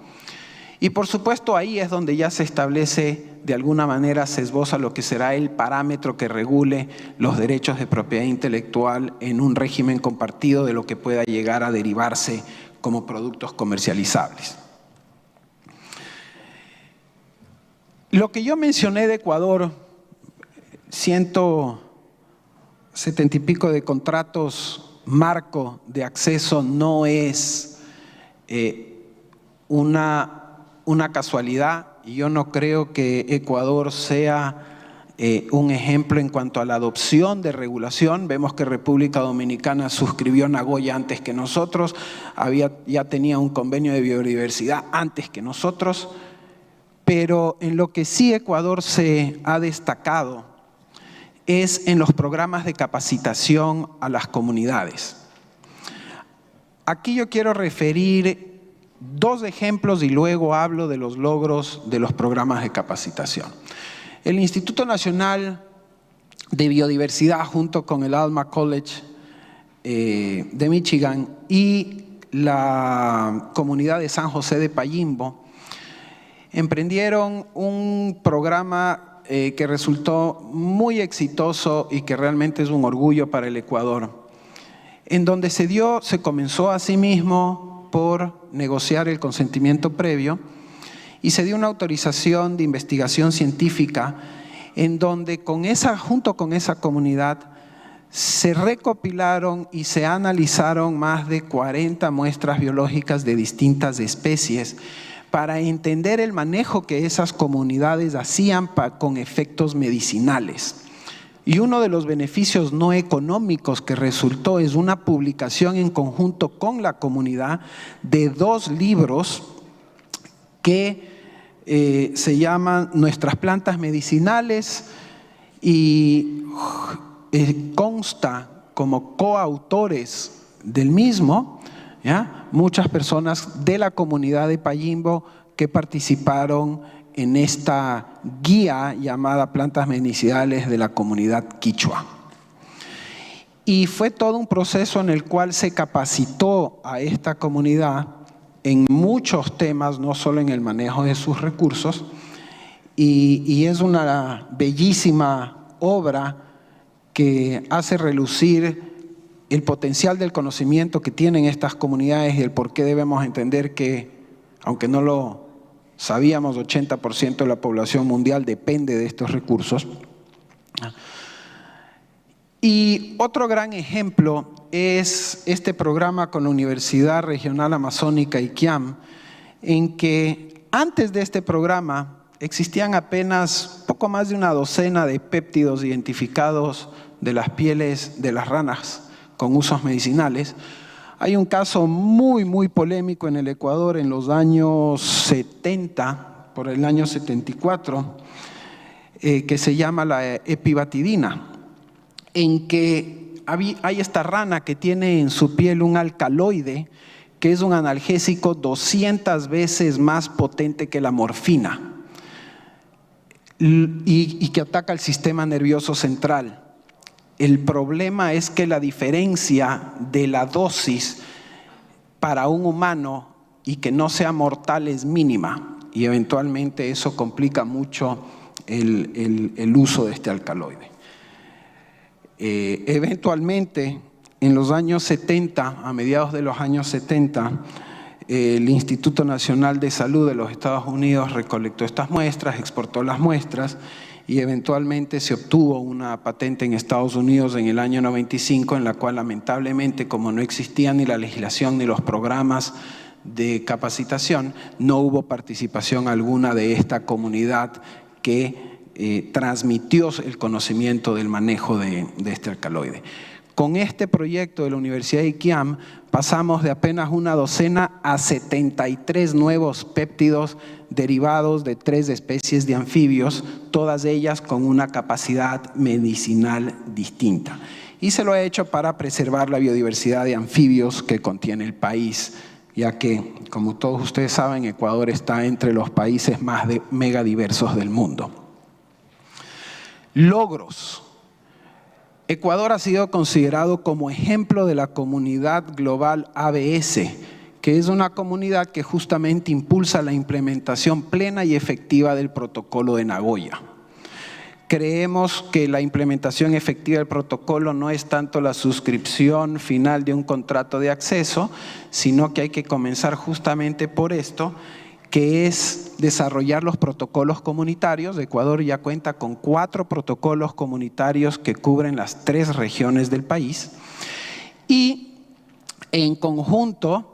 Y por supuesto ahí es donde ya se establece de alguna manera, se esboza lo que será el parámetro que regule los derechos de propiedad intelectual en un régimen compartido de lo que pueda llegar a derivarse como productos comercializables. Lo que yo mencioné de Ecuador, 170 y pico de contratos marco de acceso, no es una casualidad. Y yo no creo que Ecuador sea un ejemplo en cuanto a la adopción de regulación. Vemos que República Dominicana suscribió Nagoya antes que nosotros, ya tenía un convenio de biodiversidad antes que nosotros, pero en lo que sí Ecuador se ha destacado es en los programas de capacitación a las comunidades. Aquí yo quiero referir 2 ejemplos y luego hablo de los logros de los programas de capacitación. El Instituto Nacional de Biodiversidad, junto con el Alma College de Michigan y la comunidad de San José de Payimbo, emprendieron un programa que resultó muy exitoso y que realmente es un orgullo para el Ecuador, en donde se comenzó asimismo por negociar el consentimiento previo y se dio una autorización de investigación científica en donde junto con esa comunidad se recopilaron y se analizaron más de 40 muestras biológicas de distintas especies para entender el manejo que esas comunidades hacían con efectos medicinales. Y uno de los beneficios no económicos que resultó es una publicación en conjunto con la comunidad de 2 libros que se llaman Nuestras plantas medicinales y consta como coautores del mismo, ¿ya?, muchas personas de la comunidad de Payimbo que participaron en esta guía llamada Plantas Medicinales de la Comunidad Quichua. Y fue todo un proceso en el cual se capacitó a esta comunidad en muchos temas, no solo en el manejo de sus recursos, y es una bellísima obra que hace relucir el potencial del conocimiento que tienen estas comunidades y el por qué debemos entender que, aunque no lo sabíamos, 80% de la población mundial depende de estos recursos. Y otro gran ejemplo es este programa con la Universidad Regional Amazónica IQIAM, en que antes de este programa existían apenas poco más de una docena de péptidos identificados de las pieles de las ranas con usos medicinales. Hay un caso muy polémico en el Ecuador en los años 70, por el año 74, que se llama la epibatidina, en que hay esta rana que tiene en su piel un alcaloide que es un analgésico 200 veces más potente que la morfina y que ataca el sistema nervioso central. El problema es que la diferencia de la dosis para un humano y que no sea mortal es mínima, y eventualmente eso complica mucho el uso de este alcaloide. Eventualmente, en los años 70, a mediados de los años 70, el Instituto Nacional de Salud de los Estados Unidos recolectó estas muestras, exportó las muestras y eventualmente se obtuvo una patente en Estados Unidos en el año 95, en la cual lamentablemente, como no existía ni la legislación ni los programas de capacitación, no hubo participación alguna de esta comunidad que transmitió el conocimiento del manejo de este alcaloide. Con este proyecto de la Universidad de IQIAM pasamos de apenas una docena a 73 nuevos péptidos derivados de 3 especies de anfibios, todas ellas con una capacidad medicinal distinta. Y se lo ha hecho para preservar la biodiversidad de anfibios que contiene el país, ya que, como todos ustedes saben, Ecuador está entre los países más megadiversos del mundo. Logros. Ecuador ha sido considerado como ejemplo de la comunidad global ABS, que es una comunidad que justamente impulsa la implementación plena y efectiva del protocolo de Nagoya. Creemos que la implementación efectiva del protocolo no es tanto la suscripción final de un contrato de acceso, sino que hay que comenzar justamente por esto, que es desarrollar los protocolos comunitarios. Ecuador ya cuenta con 4 protocolos comunitarios que cubren las 3 regiones del país. Y en conjunto,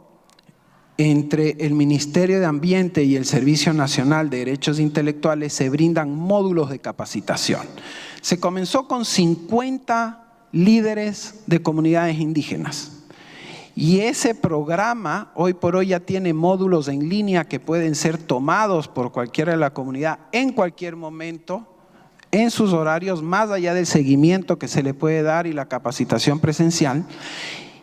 entre el Ministerio de Ambiente y el Servicio Nacional de Derechos Intelectuales se brindan módulos de capacitación. Se comenzó con 50 líderes de comunidades indígenas. Y ese programa hoy por hoy ya tiene módulos en línea que pueden ser tomados por cualquiera de la comunidad en cualquier momento, en sus horarios, más allá del seguimiento que se le puede dar y la capacitación presencial.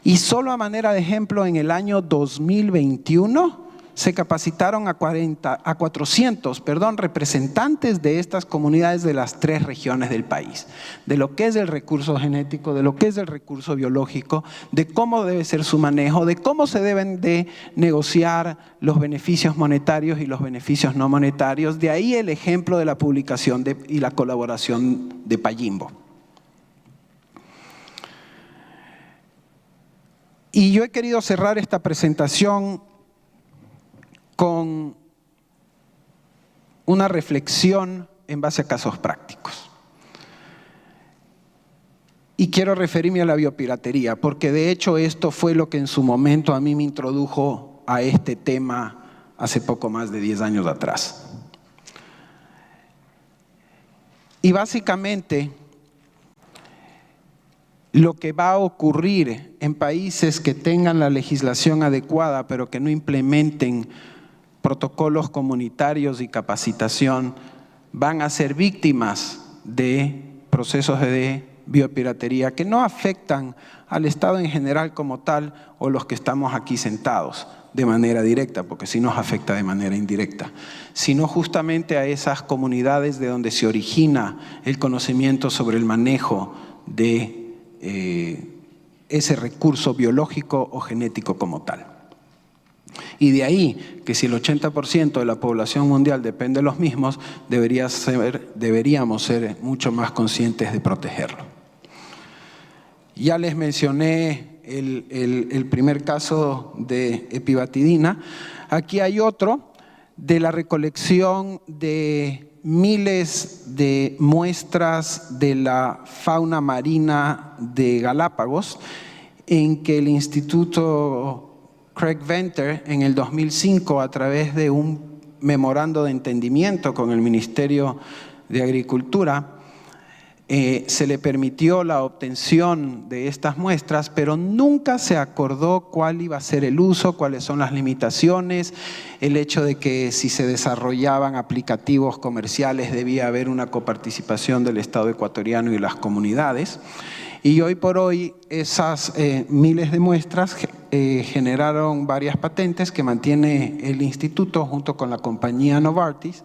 Y solo a manera de ejemplo, en el año 2021 se capacitaron a 400 representantes de estas comunidades de las 3 regiones del país, de lo que es el recurso genético, de lo que es el recurso biológico, de cómo debe ser su manejo, de cómo se deben de negociar los beneficios monetarios y los beneficios no monetarios. De ahí el ejemplo de la publicación y la colaboración de Payimbo. Y yo he querido cerrar esta presentación con una reflexión en base a casos prácticos. Y quiero referirme a la biopiratería, porque de hecho esto fue lo que en su momento a mí me introdujo a este tema hace poco más de 10 años atrás. Y básicamente, lo que va a ocurrir en países que tengan la legislación adecuada, pero que no implementen protocolos comunitarios y capacitación, van a ser víctimas de procesos de biopiratería que no afectan al Estado en general como tal o los que estamos aquí sentados de manera directa, porque sí nos afecta de manera indirecta, sino justamente a esas comunidades de donde se origina el conocimiento sobre el manejo de ese recurso biológico o genético como tal. Y de ahí que si el 80% de la población mundial depende de los mismos, deberíamos ser mucho más conscientes de protegerlo. Ya les mencioné el primer caso de epibatidina. Aquí hay otro de la recolección de miles de muestras de la fauna marina de Galápagos, en que el Instituto Craig Venter en el 2005, a través de un memorando de entendimiento con el Ministerio de Agricultura, se le permitió la obtención de estas muestras, pero nunca se acordó cuál iba a ser el uso, cuáles son las limitaciones, el hecho de que si se desarrollaban aplicativos comerciales debía haber una coparticipación del Estado ecuatoriano y las comunidades. Y hoy por hoy esas miles de muestras generaron varias patentes que mantiene el instituto junto con la compañía Novartis.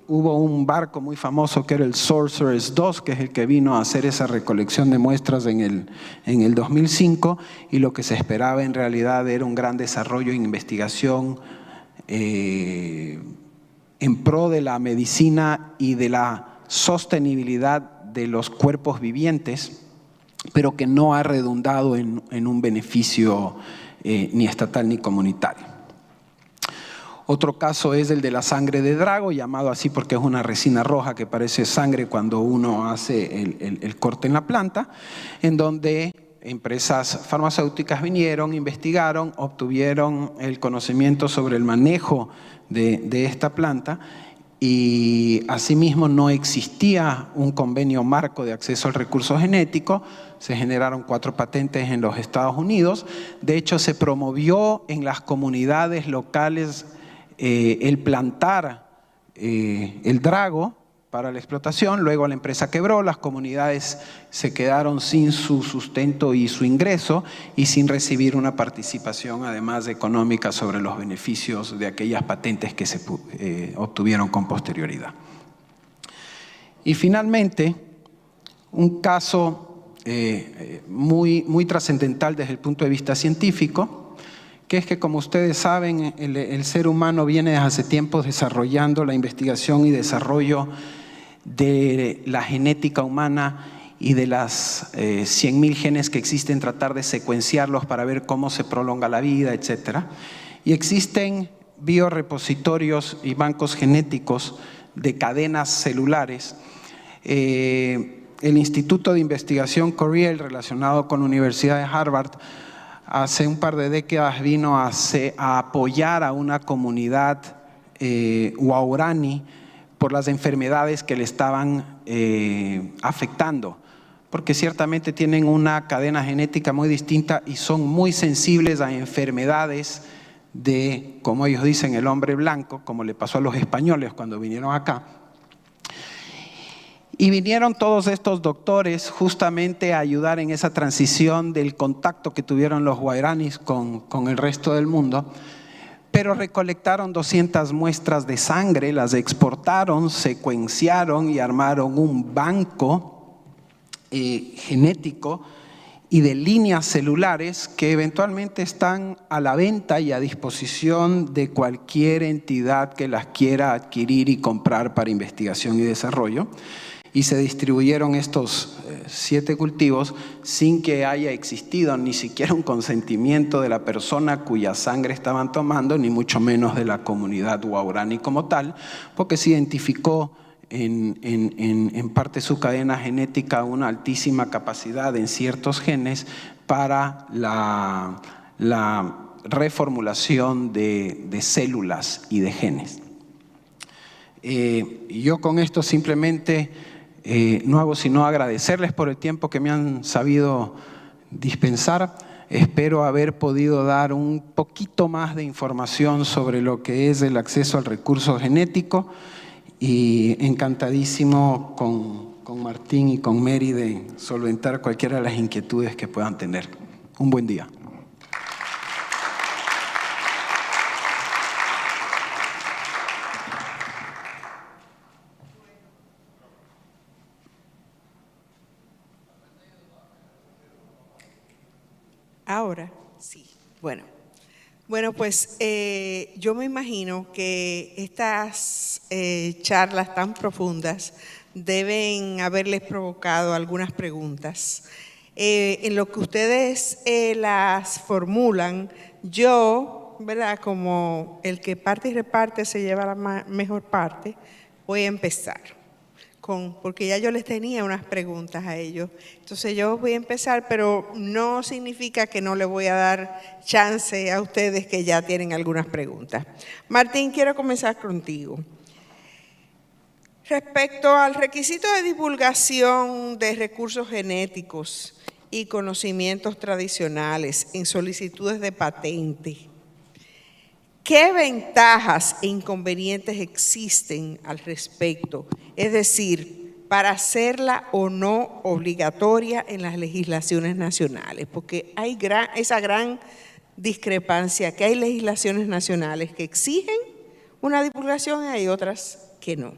Hubo un barco muy famoso que era el Sorceress 2, que es el que vino a hacer esa recolección de muestras en el 2005, y lo que se esperaba en realidad era un gran desarrollo en investigación en pro de la medicina y de la sostenibilidad de los cuerpos vivientes, pero que no ha redundado en un beneficio ni estatal ni comunitario. Otro caso es el de la sangre de drago, llamado así porque es una resina roja que parece sangre cuando uno hace el corte en la planta, en donde empresas farmacéuticas vinieron, investigaron, obtuvieron el conocimiento sobre el manejo de esta planta, y asimismo no existía un convenio marco de acceso al recurso genético. Se generaron 4 patentes en los Estados Unidos. De hecho, se promovió en las comunidades locales el plantar el drago para la explotación. Luego la empresa quebró, las comunidades se quedaron sin su sustento y su ingreso y sin recibir una participación además económica sobre los beneficios de aquellas patentes que se obtuvieron con posterioridad. Y finalmente, un caso muy trascendental desde el punto de vista científico, que es que, como ustedes saben, el ser humano viene desde hace tiempo desarrollando la investigación y desarrollo de la genética humana y de las 100.000 genes que existen, tratar de secuenciarlos para ver cómo se prolonga la vida, etc. Y existen biorepositorios y bancos genéticos de cadenas celulares. El Instituto de Investigación Coriell, relacionado con la Universidad de Harvard, hace un par de décadas vino a apoyar a una comunidad guaraní por las enfermedades que le estaban afectando, porque ciertamente tienen una cadena genética muy distinta y son muy sensibles a enfermedades de, como ellos dicen, el hombre blanco, como le pasó a los españoles cuando vinieron acá. Y vinieron todos estos doctores justamente a ayudar en esa transición del contacto que tuvieron los guaraníes con el resto del mundo, pero recolectaron 200 muestras de sangre, las exportaron, secuenciaron y armaron un banco genético y de líneas celulares que eventualmente están a la venta y a disposición de cualquier entidad que las quiera adquirir y comprar para investigación y desarrollo. Y se distribuyeron estos 7 cultivos sin que haya existido ni siquiera un consentimiento de la persona cuya sangre estaban tomando, ni mucho menos de la comunidad guaraní como tal, porque se identificó en parte de su cadena genética una altísima capacidad en ciertos genes para la reformulación de células y de genes. Yo con esto simplemente no hago sino agradecerles por el tiempo que me han sabido dispensar. Espero haber podido dar un poquito más de información sobre lo que es el acceso al recurso genético y encantadísimo con Martín y con Mary de solventar cualquiera de las inquietudes que puedan tener. Un buen día. Ahora, sí. Bueno, pues yo me imagino que estas charlas tan profundas deben haberles provocado algunas preguntas. En lo que ustedes las formulan, yo, ¿verdad? Como el que parte y reparte se lleva la mejor parte, voy a empezar. Porque ya yo les tenía unas preguntas a ellos. Entonces yo voy a empezar, pero no significa que no le voy a dar chance a ustedes que ya tienen algunas preguntas. Martín, quiero comenzar contigo. Respecto al requisito de divulgación de recursos genéticos y conocimientos tradicionales en solicitudes de patente, ¿qué ventajas e inconvenientes existen al respecto? Es decir, para hacerla o no obligatoria en las legislaciones nacionales, porque hay esa gran discrepancia, que hay legislaciones nacionales que exigen una divulgación y hay otras que no.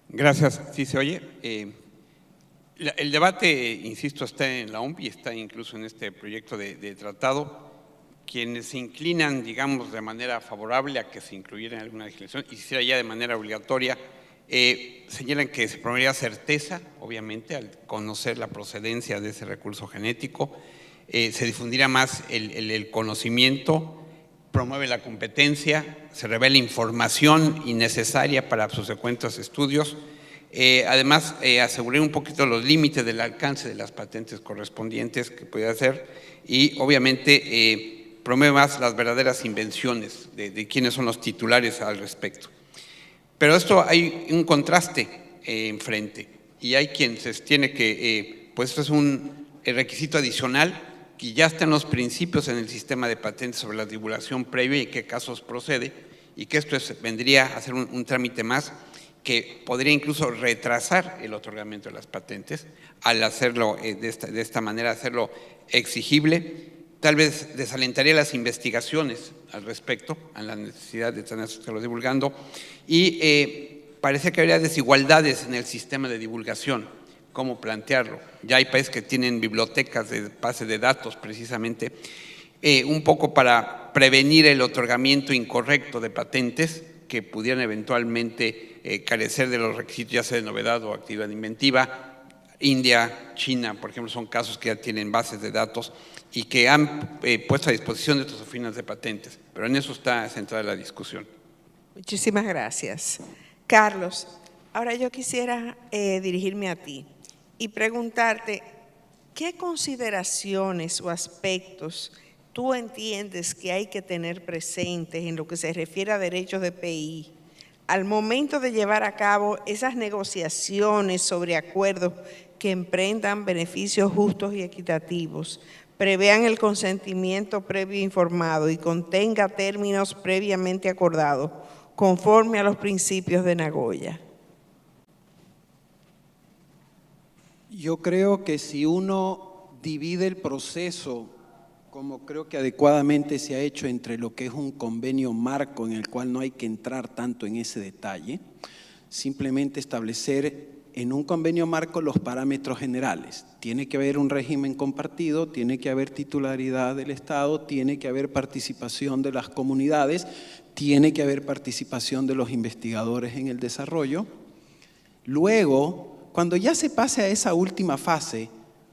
Gracias. Sí se oye. El debate, insisto, está en la OMP y está incluso en este proyecto de tratado. Quienes se inclinan, digamos, de manera favorable a que se incluyera en alguna legislación y si ya de manera obligatoria, señalan que se promovería certeza, obviamente, al conocer la procedencia de ese recurso genético, se difundirá más el conocimiento, promueve la competencia, se revela información innecesaria para subsecuentes estudios, además asegurar un poquito los límites del alcance de las patentes correspondientes que puede hacer y obviamente promueve más las verdaderas invenciones de quiénes son los titulares al respecto. Pero esto hay un contraste enfrente y hay quien se sostiene que pues esto es un requisito adicional que ya está en los principios en el sistema de patentes sobre la divulgación previa y qué casos procede y que esto vendría a ser un trámite más que podría incluso retrasar el otorgamiento de las patentes al hacerlo de esta manera, hacerlo exigible. Tal vez desalentaría las investigaciones al respecto, a la necesidad de estarlo divulgando y parece que habría desigualdades en el sistema de divulgación. ¿Cómo plantearlo? Ya hay países que tienen bibliotecas de base de datos precisamente, un poco para prevenir el otorgamiento incorrecto de patentes que pudieran eventualmente carecer de los requisitos ya sea de novedad o actividad inventiva. India, China, por ejemplo, son casos que ya tienen bases de datos y que han puesto a disposición de otras oficinas de patentes. Pero en eso está centrada la discusión. Muchísimas gracias. Carlos, ahora yo quisiera dirigirme a ti y preguntarte, ¿qué consideraciones o aspectos tú entiendes que hay que tener presentes en lo que se refiere a derechos de PI al momento de llevar a cabo esas negociaciones sobre acuerdos que emprendan beneficios justos y equitativos, prevean el consentimiento previo informado y contenga términos previamente acordados conforme a los principios de Nagoya? Yo creo que si uno divide el proceso, como creo que adecuadamente se ha hecho, entre lo que es un convenio marco en el cual no hay que entrar tanto en ese detalle, simplemente establecer en un convenio marco los parámetros generales. Tiene que haber un régimen compartido, tiene que haber titularidad del Estado, tiene que haber participación de las comunidades, tiene que haber participación de los investigadores en el desarrollo. Luego, cuando ya se pase a esa última fase,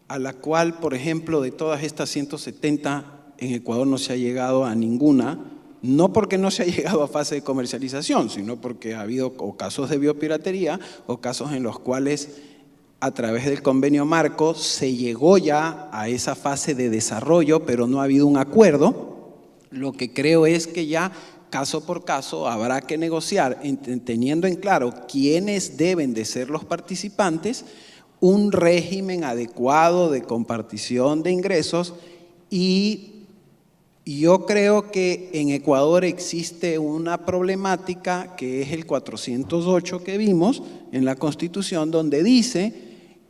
a la cual, por ejemplo, de todas estas 170, en Ecuador no se ha llegado a ninguna, no porque no se ha llegado a fase de comercialización, sino porque ha habido o casos de biopiratería o casos en los cuales a través del convenio marco se llegó ya a esa fase de desarrollo, pero no ha habido un acuerdo. Lo que creo es que ya caso por caso habrá que negociar, teniendo en claro quiénes deben de ser los participantes, un régimen adecuado de compartición de ingresos. Y yo creo que en Ecuador existe una problemática que es el 408 que vimos en la Constitución, donde dice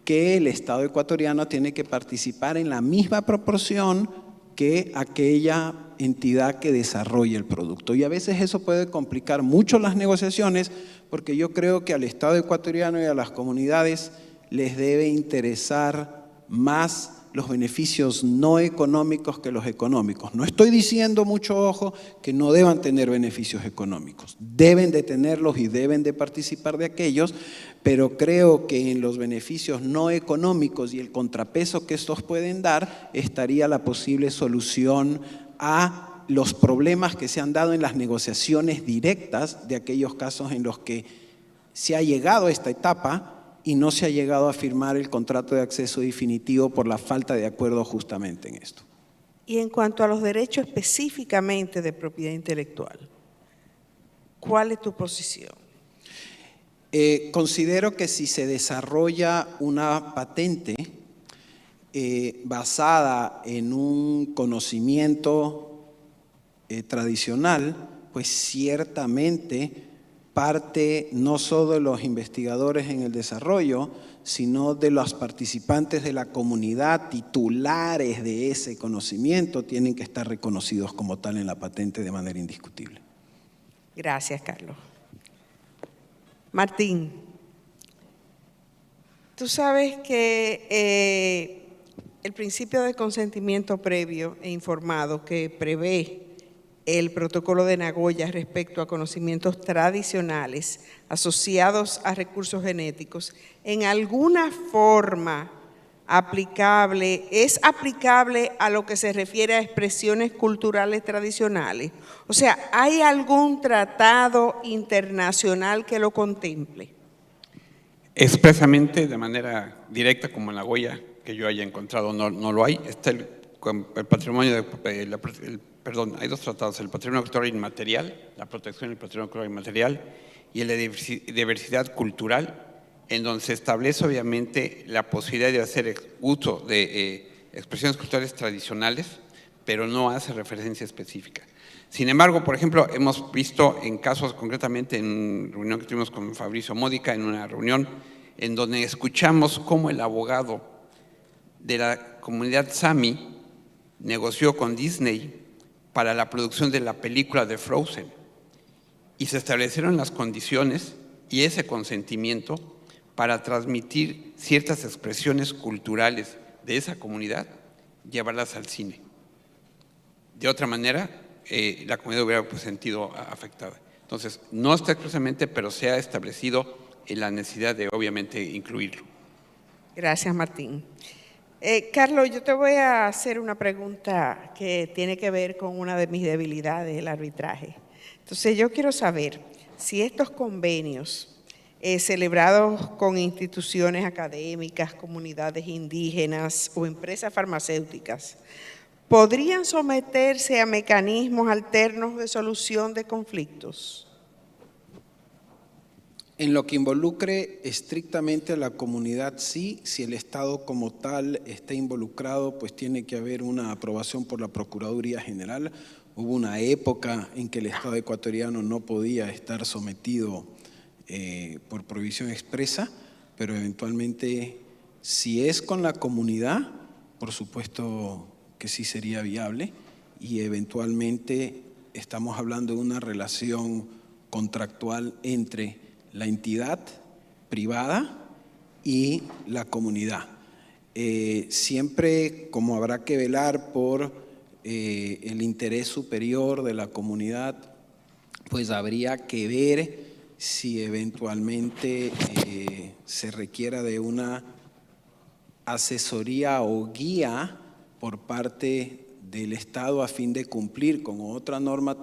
que el Estado ecuatoriano tiene que participar en la misma proporción que aquella entidad que desarrolle el producto. Y a veces eso puede complicar mucho las negociaciones, porque yo creo que al Estado ecuatoriano y a las comunidades les debe interesar más los beneficios no económicos que los económicos. No estoy diciendo, mucho ojo, que no deban tener beneficios económicos. Deben de tenerlos y deben de participar de aquellos, pero creo que en los beneficios no económicos y el contrapeso que estos pueden dar, estaría la posible solución a los problemas que se han dado en las negociaciones directas de aquellos casos en los que se ha llegado a esta etapa y no se ha llegado a firmar el contrato de acceso definitivo por la falta de acuerdo justamente en esto. Y en cuanto a los derechos específicamente de propiedad intelectual, ¿cuál es tu posición? Considero que si se desarrolla una patente basada en un conocimiento tradicional, pues ciertamente parte no solo de los investigadores en el desarrollo, sino de los participantes de la comunidad titulares de ese conocimiento tienen que estar reconocidos como tal en la patente de manera indiscutible. Gracias, Carlos. Martín, tú sabes que el principio de consentimiento previo e informado que prevé el protocolo de Nagoya respecto a conocimientos tradicionales asociados a recursos genéticos, en alguna forma es aplicable a lo que se refiere a expresiones culturales tradicionales. O sea, ¿hay algún tratado internacional que lo contemple? Expresamente, de manera directa, como en Nagoya, que yo haya encontrado, no lo hay. Está el patrimonio perdón, hay dos tratados, el patrimonio cultural inmaterial, la protección del patrimonio cultural inmaterial, y el de diversidad cultural, en donde se establece obviamente la posibilidad de hacer uso de expresiones culturales tradicionales, pero no hace referencia específica. Sin embargo, por ejemplo, hemos visto en casos, concretamente en una reunión que tuvimos con Fabricio Módica, en una reunión en donde escuchamos cómo el abogado de la comunidad Sami negoció con Disney para la producción de la película de Frozen, y se establecieron las condiciones y ese consentimiento para transmitir ciertas expresiones culturales de esa comunidad, llevarlas al cine. De otra manera, la comunidad hubiera sentido afectada. Entonces, no está expresamente, pero se ha establecido la necesidad de, obviamente, incluirlo. Gracias, Martín. Carlos, yo te voy a hacer una pregunta que tiene que ver con una de mis debilidades, el arbitraje. Entonces, yo quiero saber si estos convenios celebrados con instituciones académicas, comunidades indígenas o empresas farmacéuticas podrían someterse a mecanismos alternos de solución de conflictos. En lo que involucre estrictamente a la comunidad, sí. Si el Estado como tal está involucrado, pues tiene que haber una aprobación por la Procuraduría General. Hubo una época en que el Estado ecuatoriano no podía estar sometido por prohibición expresa, pero eventualmente, si es con la comunidad, por supuesto que sí sería viable, y eventualmente estamos hablando de una relación contractual entre la entidad privada y la comunidad. Siempre como habrá que velar por el interés superior de la comunidad, pues habría que ver si eventualmente se requiera de una asesoría o guía por parte del Estado a fin de cumplir con otra norma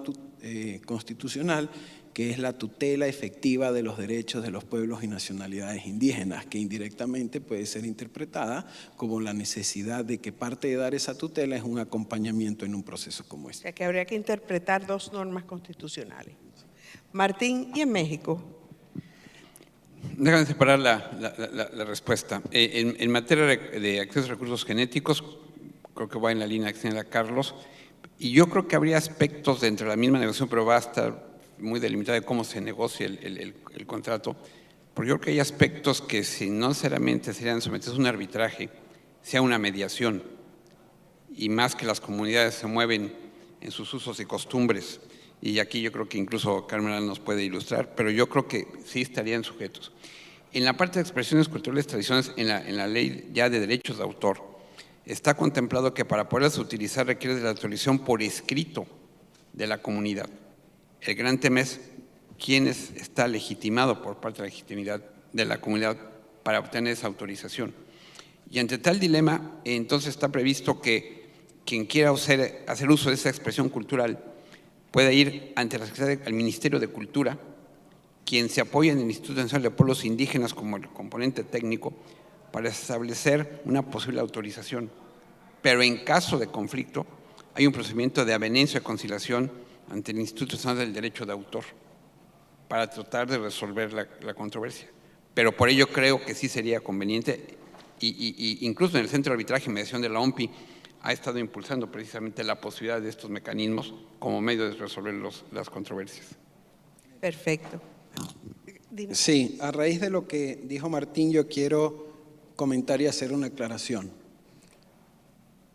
constitucional, que es la tutela efectiva de los derechos de los pueblos y nacionalidades indígenas, que indirectamente puede ser interpretada como la necesidad de que parte de dar esa tutela es un acompañamiento en un proceso como este. O sea, que habría que interpretar dos normas constitucionales. Martín, ¿y en México? Déjame separar la respuesta. En materia de acceso a recursos genéticos, creo que va en la línea que señala Carlos, y yo creo que habría aspectos dentro de la misma negociación, pero va a estar muy delimitado de cómo se negocia el contrato, porque yo creo que hay aspectos que si no necesariamente serían sometidos a un arbitraje, sea una mediación, y más que las comunidades se mueven en sus usos y costumbres, y aquí yo creo que incluso Carmen nos puede ilustrar, pero yo creo que sí estarían sujetos. En la parte de expresiones culturales tradicionales, en la ley ya de derechos de autor, está contemplado que para poderlas utilizar requiere de la autorización por escrito de la comunidad. El gran tema es quién está legitimado por parte de la legitimidad de la comunidad para obtener esa autorización. Y ante tal dilema, entonces está previsto que quien quiera hacer uso de esa expresión cultural puede ir ante la Secretaría al Ministerio de Cultura, quien se apoya en el Instituto Nacional de Pueblos Indígenas como el componente técnico para establecer una posible autorización. Pero en caso de conflicto, hay un procedimiento de aveniencia y conciliación ante el Instituto Nacional del Derecho de Autor para tratar de resolver la controversia. Pero por ello creo que sí sería conveniente, y incluso en el Centro de Arbitraje y Mediación de la OMPI ha estado impulsando precisamente la posibilidad de estos mecanismos como medio de resolver las controversias. Perfecto. Dime. Sí, a raíz de lo que dijo Martín, yo quiero comentar y hacer una aclaración.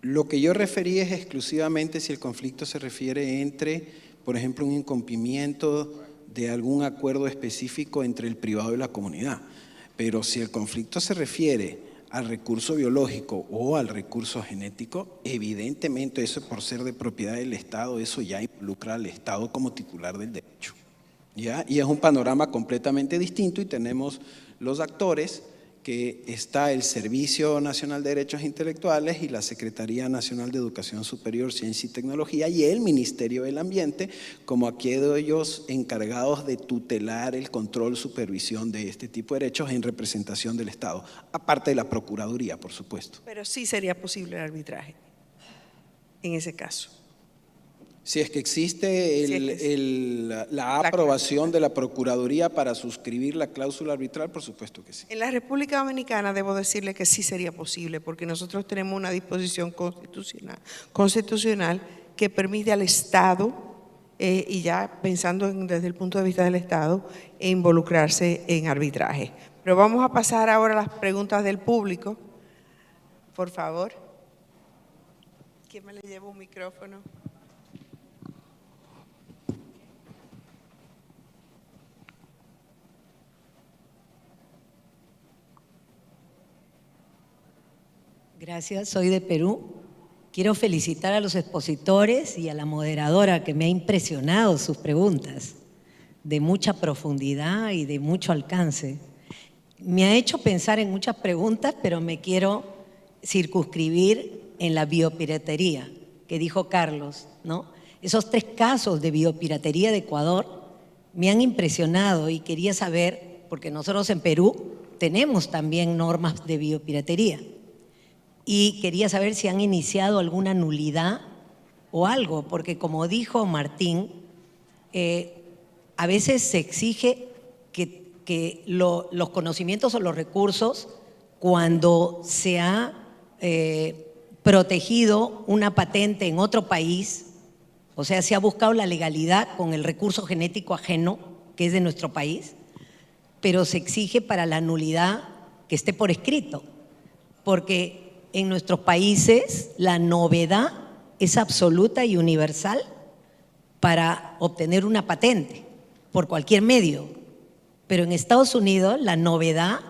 Lo que yo referí es exclusivamente si el conflicto se refiere entre, por ejemplo, un incumplimiento de algún acuerdo específico entre el privado y la comunidad. Pero si el conflicto se refiere al recurso biológico o al recurso genético, evidentemente eso, por ser de propiedad del Estado, eso ya involucra al Estado como titular del derecho, ¿ya? Y es un panorama completamente distinto, y tenemos los actores, que está el Servicio Nacional de Derechos Intelectuales y la Secretaría Nacional de Educación Superior, Ciencia y Tecnología, y el Ministerio del Ambiente, como aquellos encargados de tutelar el control, supervisión de este tipo de derechos en representación del Estado, aparte de la Procuraduría, por supuesto. Pero sí sería posible el arbitraje en ese caso. Si es que existe la aprobación de la Procuraduría para suscribir la cláusula arbitral, por supuesto que sí. En la República Dominicana debo decirle que sí sería posible, porque nosotros tenemos una disposición constitucional que permite al Estado, y ya pensando desde el punto de vista del Estado, involucrarse en arbitraje. Pero vamos a pasar ahora a las preguntas del público. Por favor. ¿Quién me le lleva un micrófono? Gracias, soy de Perú. Quiero felicitar a los expositores y a la moderadora, que me ha impresionado sus preguntas, de mucha profundidad y de mucho alcance. me ha hecho pensar en muchas preguntas, pero me quiero circunscribir en la biopiratería que dijo Carlos, ¿no? Esos 3 casos de biopiratería de Ecuador me han impresionado y quería saber, porque nosotros en Perú tenemos también normas de biopiratería, y quería saber si han iniciado alguna nulidad o algo, porque como dijo Martín, a veces se exige que los conocimientos o los recursos, cuando se ha protegido una patente en otro país, o sea, se ha buscado la legalidad con el recurso genético ajeno, que es de nuestro país, pero se exige para la nulidad que esté por escrito, porque en nuestros países la novedad es absoluta y universal para obtener una patente por cualquier medio, pero en Estados Unidos la novedad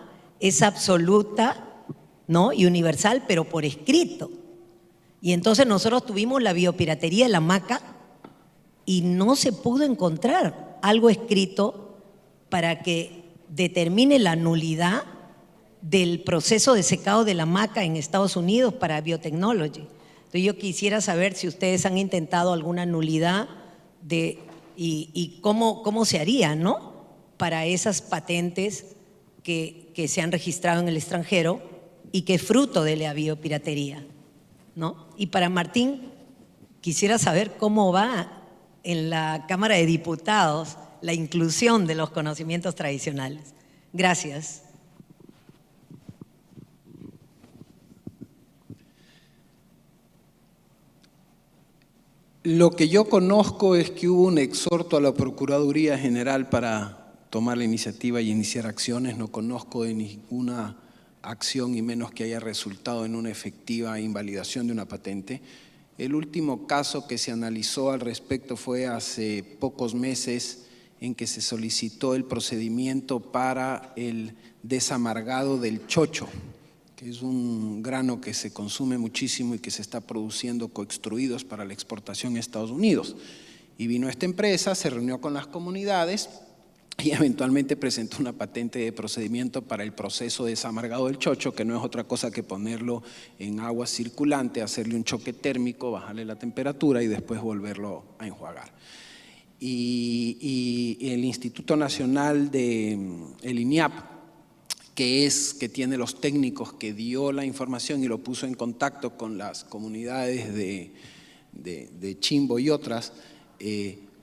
es absoluta, ¿no?, y universal, pero por escrito. Y entonces nosotros tuvimos la biopiratería de la maca y no se pudo encontrar algo escrito para que determine la nulidad del proceso de secado de la maca en Estados Unidos para biotecnology. Entonces yo quisiera saber si ustedes han intentado alguna nulidad y cómo se haría, ¿no?, para esas patentes que se han registrado en el extranjero y que es fruto de la biopiratería, ¿no? Y para Martín, quisiera saber cómo va en la Cámara de Diputados la inclusión de los conocimientos tradicionales. Gracias. Lo que yo conozco es que hubo un exhorto a la Procuraduría General para tomar la iniciativa y iniciar acciones. No conozco de ninguna acción y menos que haya resultado en una efectiva invalidación de una patente. El último caso que se analizó al respecto fue hace pocos meses, en que se solicitó el procedimiento para el desamargado del chocho, que es un grano que se consume muchísimo y que se está produciendo coextruidos para la exportación a Estados Unidos. Y vino esta empresa, se reunió con las comunidades y eventualmente presentó una patente de procedimiento para el proceso de desamargado del chocho, que no es otra cosa que ponerlo en agua circulante, hacerle un choque térmico, bajarle la temperatura y después volverlo a enjuagar. Y el Instituto Nacional el INIAP, que tiene los técnicos, que dio la información y lo puso en contacto con las comunidades de Chimbo y otras,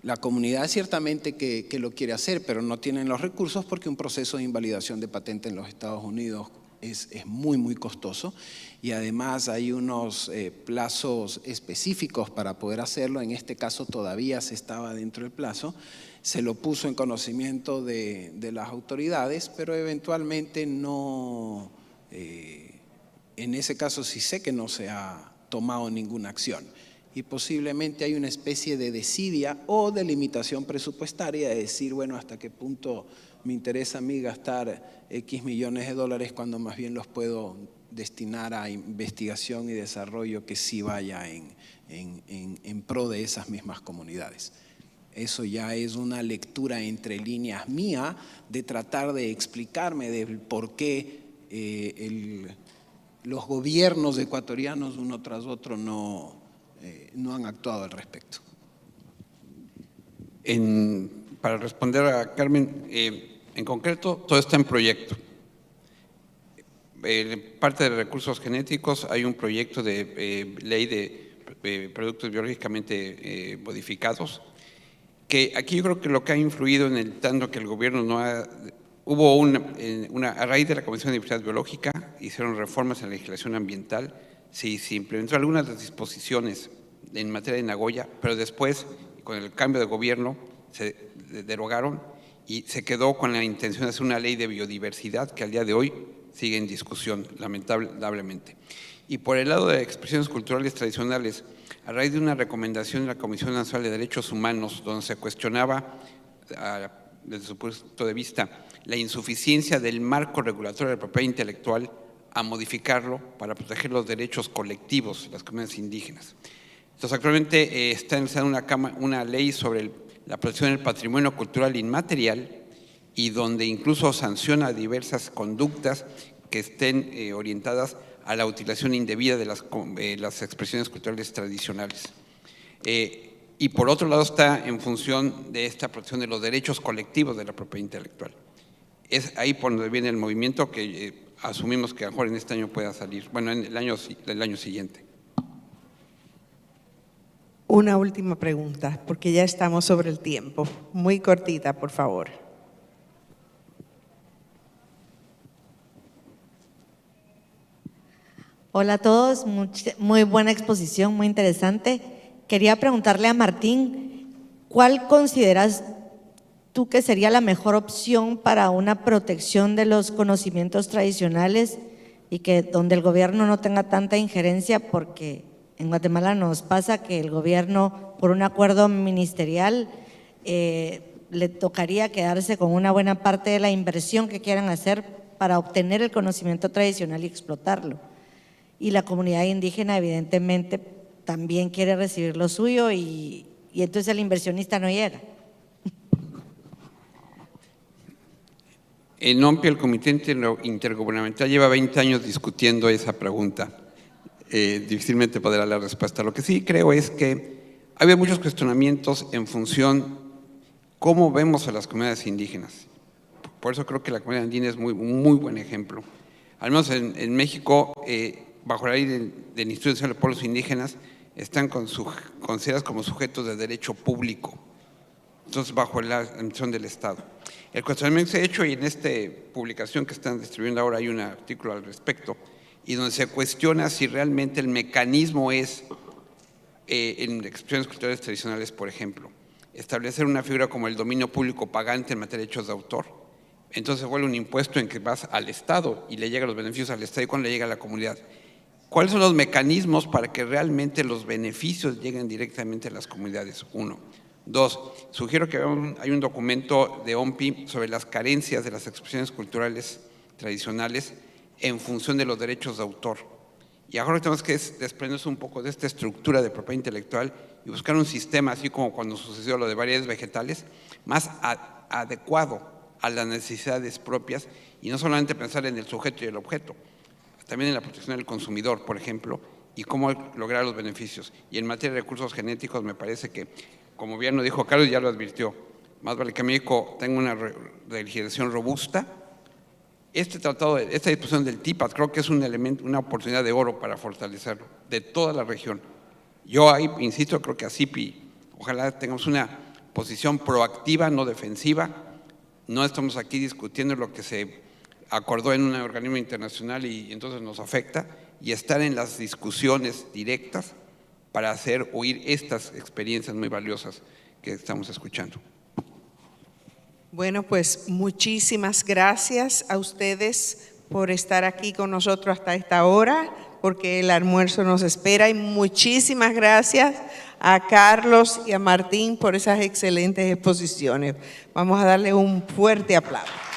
la comunidad ciertamente que lo quiere hacer, pero no tienen los recursos porque un proceso de invalidación de patente en los Estados Unidos es muy, muy costoso, y además hay unos plazos específicos para poder hacerlo. En este caso todavía se estaba dentro del plazo, se lo puso en conocimiento de las autoridades, pero eventualmente no, en ese caso sí sé que no se ha tomado ninguna acción. Y posiblemente hay una especie de desidia o de limitación presupuestaria, de decir, bueno, hasta qué punto me interesa a mí gastar X millones de dólares cuando más bien los puedo destinar a investigación y desarrollo que sí vaya en pro de esas mismas comunidades. Eso ya es una lectura entre líneas mía de tratar de explicarme del por qué los gobiernos ecuatorianos uno tras otro no han actuado al respecto. Para responder a Carmen, en concreto, todo está en proyecto. Parte de recursos genéticos, hay un proyecto de ley de productos biológicamente modificados, que aquí yo creo que lo que ha influido en el tanto que el gobierno no ha… Hubo a raíz de la Comisión de Diversidad Biológica, hicieron reformas en la legislación ambiental, se implementó algunas de las disposiciones en materia de Nagoya, pero después, con el cambio de gobierno, se derogaron y se quedó con la intención de hacer una ley de biodiversidad que al día de hoy sigue en discusión, lamentablemente. Y por el lado de expresiones culturales tradicionales, a raíz de una recomendación de la Comisión Nacional de Derechos Humanos, donde se cuestionaba, desde su punto de vista, la insuficiencia del marco regulatorio de la propiedad intelectual a modificarlo para proteger los derechos colectivos de las comunidades indígenas. Entonces, actualmente está en una ley sobre la protección del patrimonio cultural inmaterial, y donde incluso sanciona diversas conductas que estén orientadas a la utilización indebida de las expresiones culturales tradicionales. Y por otro lado está en función de esta protección de los derechos colectivos de la propiedad intelectual. Es ahí por donde viene el movimiento que asumimos que a lo mejor en este año pueda salir, bueno, en el año siguiente. Una última pregunta, porque ya estamos sobre el tiempo. Muy cortita, por favor. Hola a todos, muy buena exposición, muy interesante. Quería preguntarle a Martín, ¿cuál consideras tú que sería la mejor opción para una protección de los conocimientos tradicionales y que donde el gobierno no tenga tanta injerencia? Porque en Guatemala nos pasa que el gobierno, por un acuerdo ministerial, le tocaría quedarse con una buena parte de la inversión que quieran hacer para obtener el conocimiento tradicional y explotarlo. Y la comunidad indígena evidentemente también quiere recibir lo suyo y entonces el inversionista no llega. En OMPI, el Comité Intergubernamental lleva 20 años discutiendo esa pregunta. Difícilmente podrá dar la respuesta. Lo que sí creo es que había muchos cuestionamientos en función cómo vemos a las comunidades indígenas. Por eso creo que la comunidad andina es muy buen ejemplo. Al menos en México, bajo la ley del Instituto Nacional de Pueblos Indígenas, están consideradas como sujetos de derecho público, entonces bajo la administración del Estado. El cuestionamiento se ha hecho y en esta publicación que están distribuyendo ahora hay un artículo al respecto, y donde se cuestiona si realmente el mecanismo es, en expresiones culturales tradicionales, por ejemplo, establecer una figura como el dominio público pagante en materia de derechos de autor. Entonces vuelve un impuesto en que vas al Estado y le llegan los beneficios al Estado y cuando le llega a la comunidad. ¿Cuáles son los mecanismos para que realmente los beneficios lleguen directamente a las comunidades? 1. 2. Sugiero que hay un documento de OMPI sobre las carencias de las expresiones culturales tradicionales en función de los derechos de autor. Y ahora tenemos que desprendernos un poco de esta estructura de propiedad intelectual y buscar un sistema, así como cuando sucedió lo de variedades vegetales, más adecuado a las necesidades propias y no solamente pensar en el sujeto y el objeto, también en la protección del consumidor, por ejemplo, y cómo lograr los beneficios. Y en materia de recursos genéticos me parece que, como bien lo dijo Carlos, ya lo advirtió, más vale que México tenga una legislación robusta. Este tratado, esta disposición del TIPAD creo que es un elemento, una oportunidad de oro para fortalecerlo, de toda la región. Yo ahí, insisto, creo que a CIPI, ojalá tengamos una posición proactiva, no defensiva. No estamos aquí discutiendo lo que se acordó en un organismo internacional y entonces nos afecta, y estar en las discusiones directas para hacer oír estas experiencias muy valiosas que estamos escuchando. Bueno, pues muchísimas gracias a ustedes por estar aquí con nosotros hasta esta hora, porque el almuerzo nos espera, y muchísimas gracias a Carlos y a Martín por esas excelentes exposiciones. Vamos a darle un fuerte aplauso.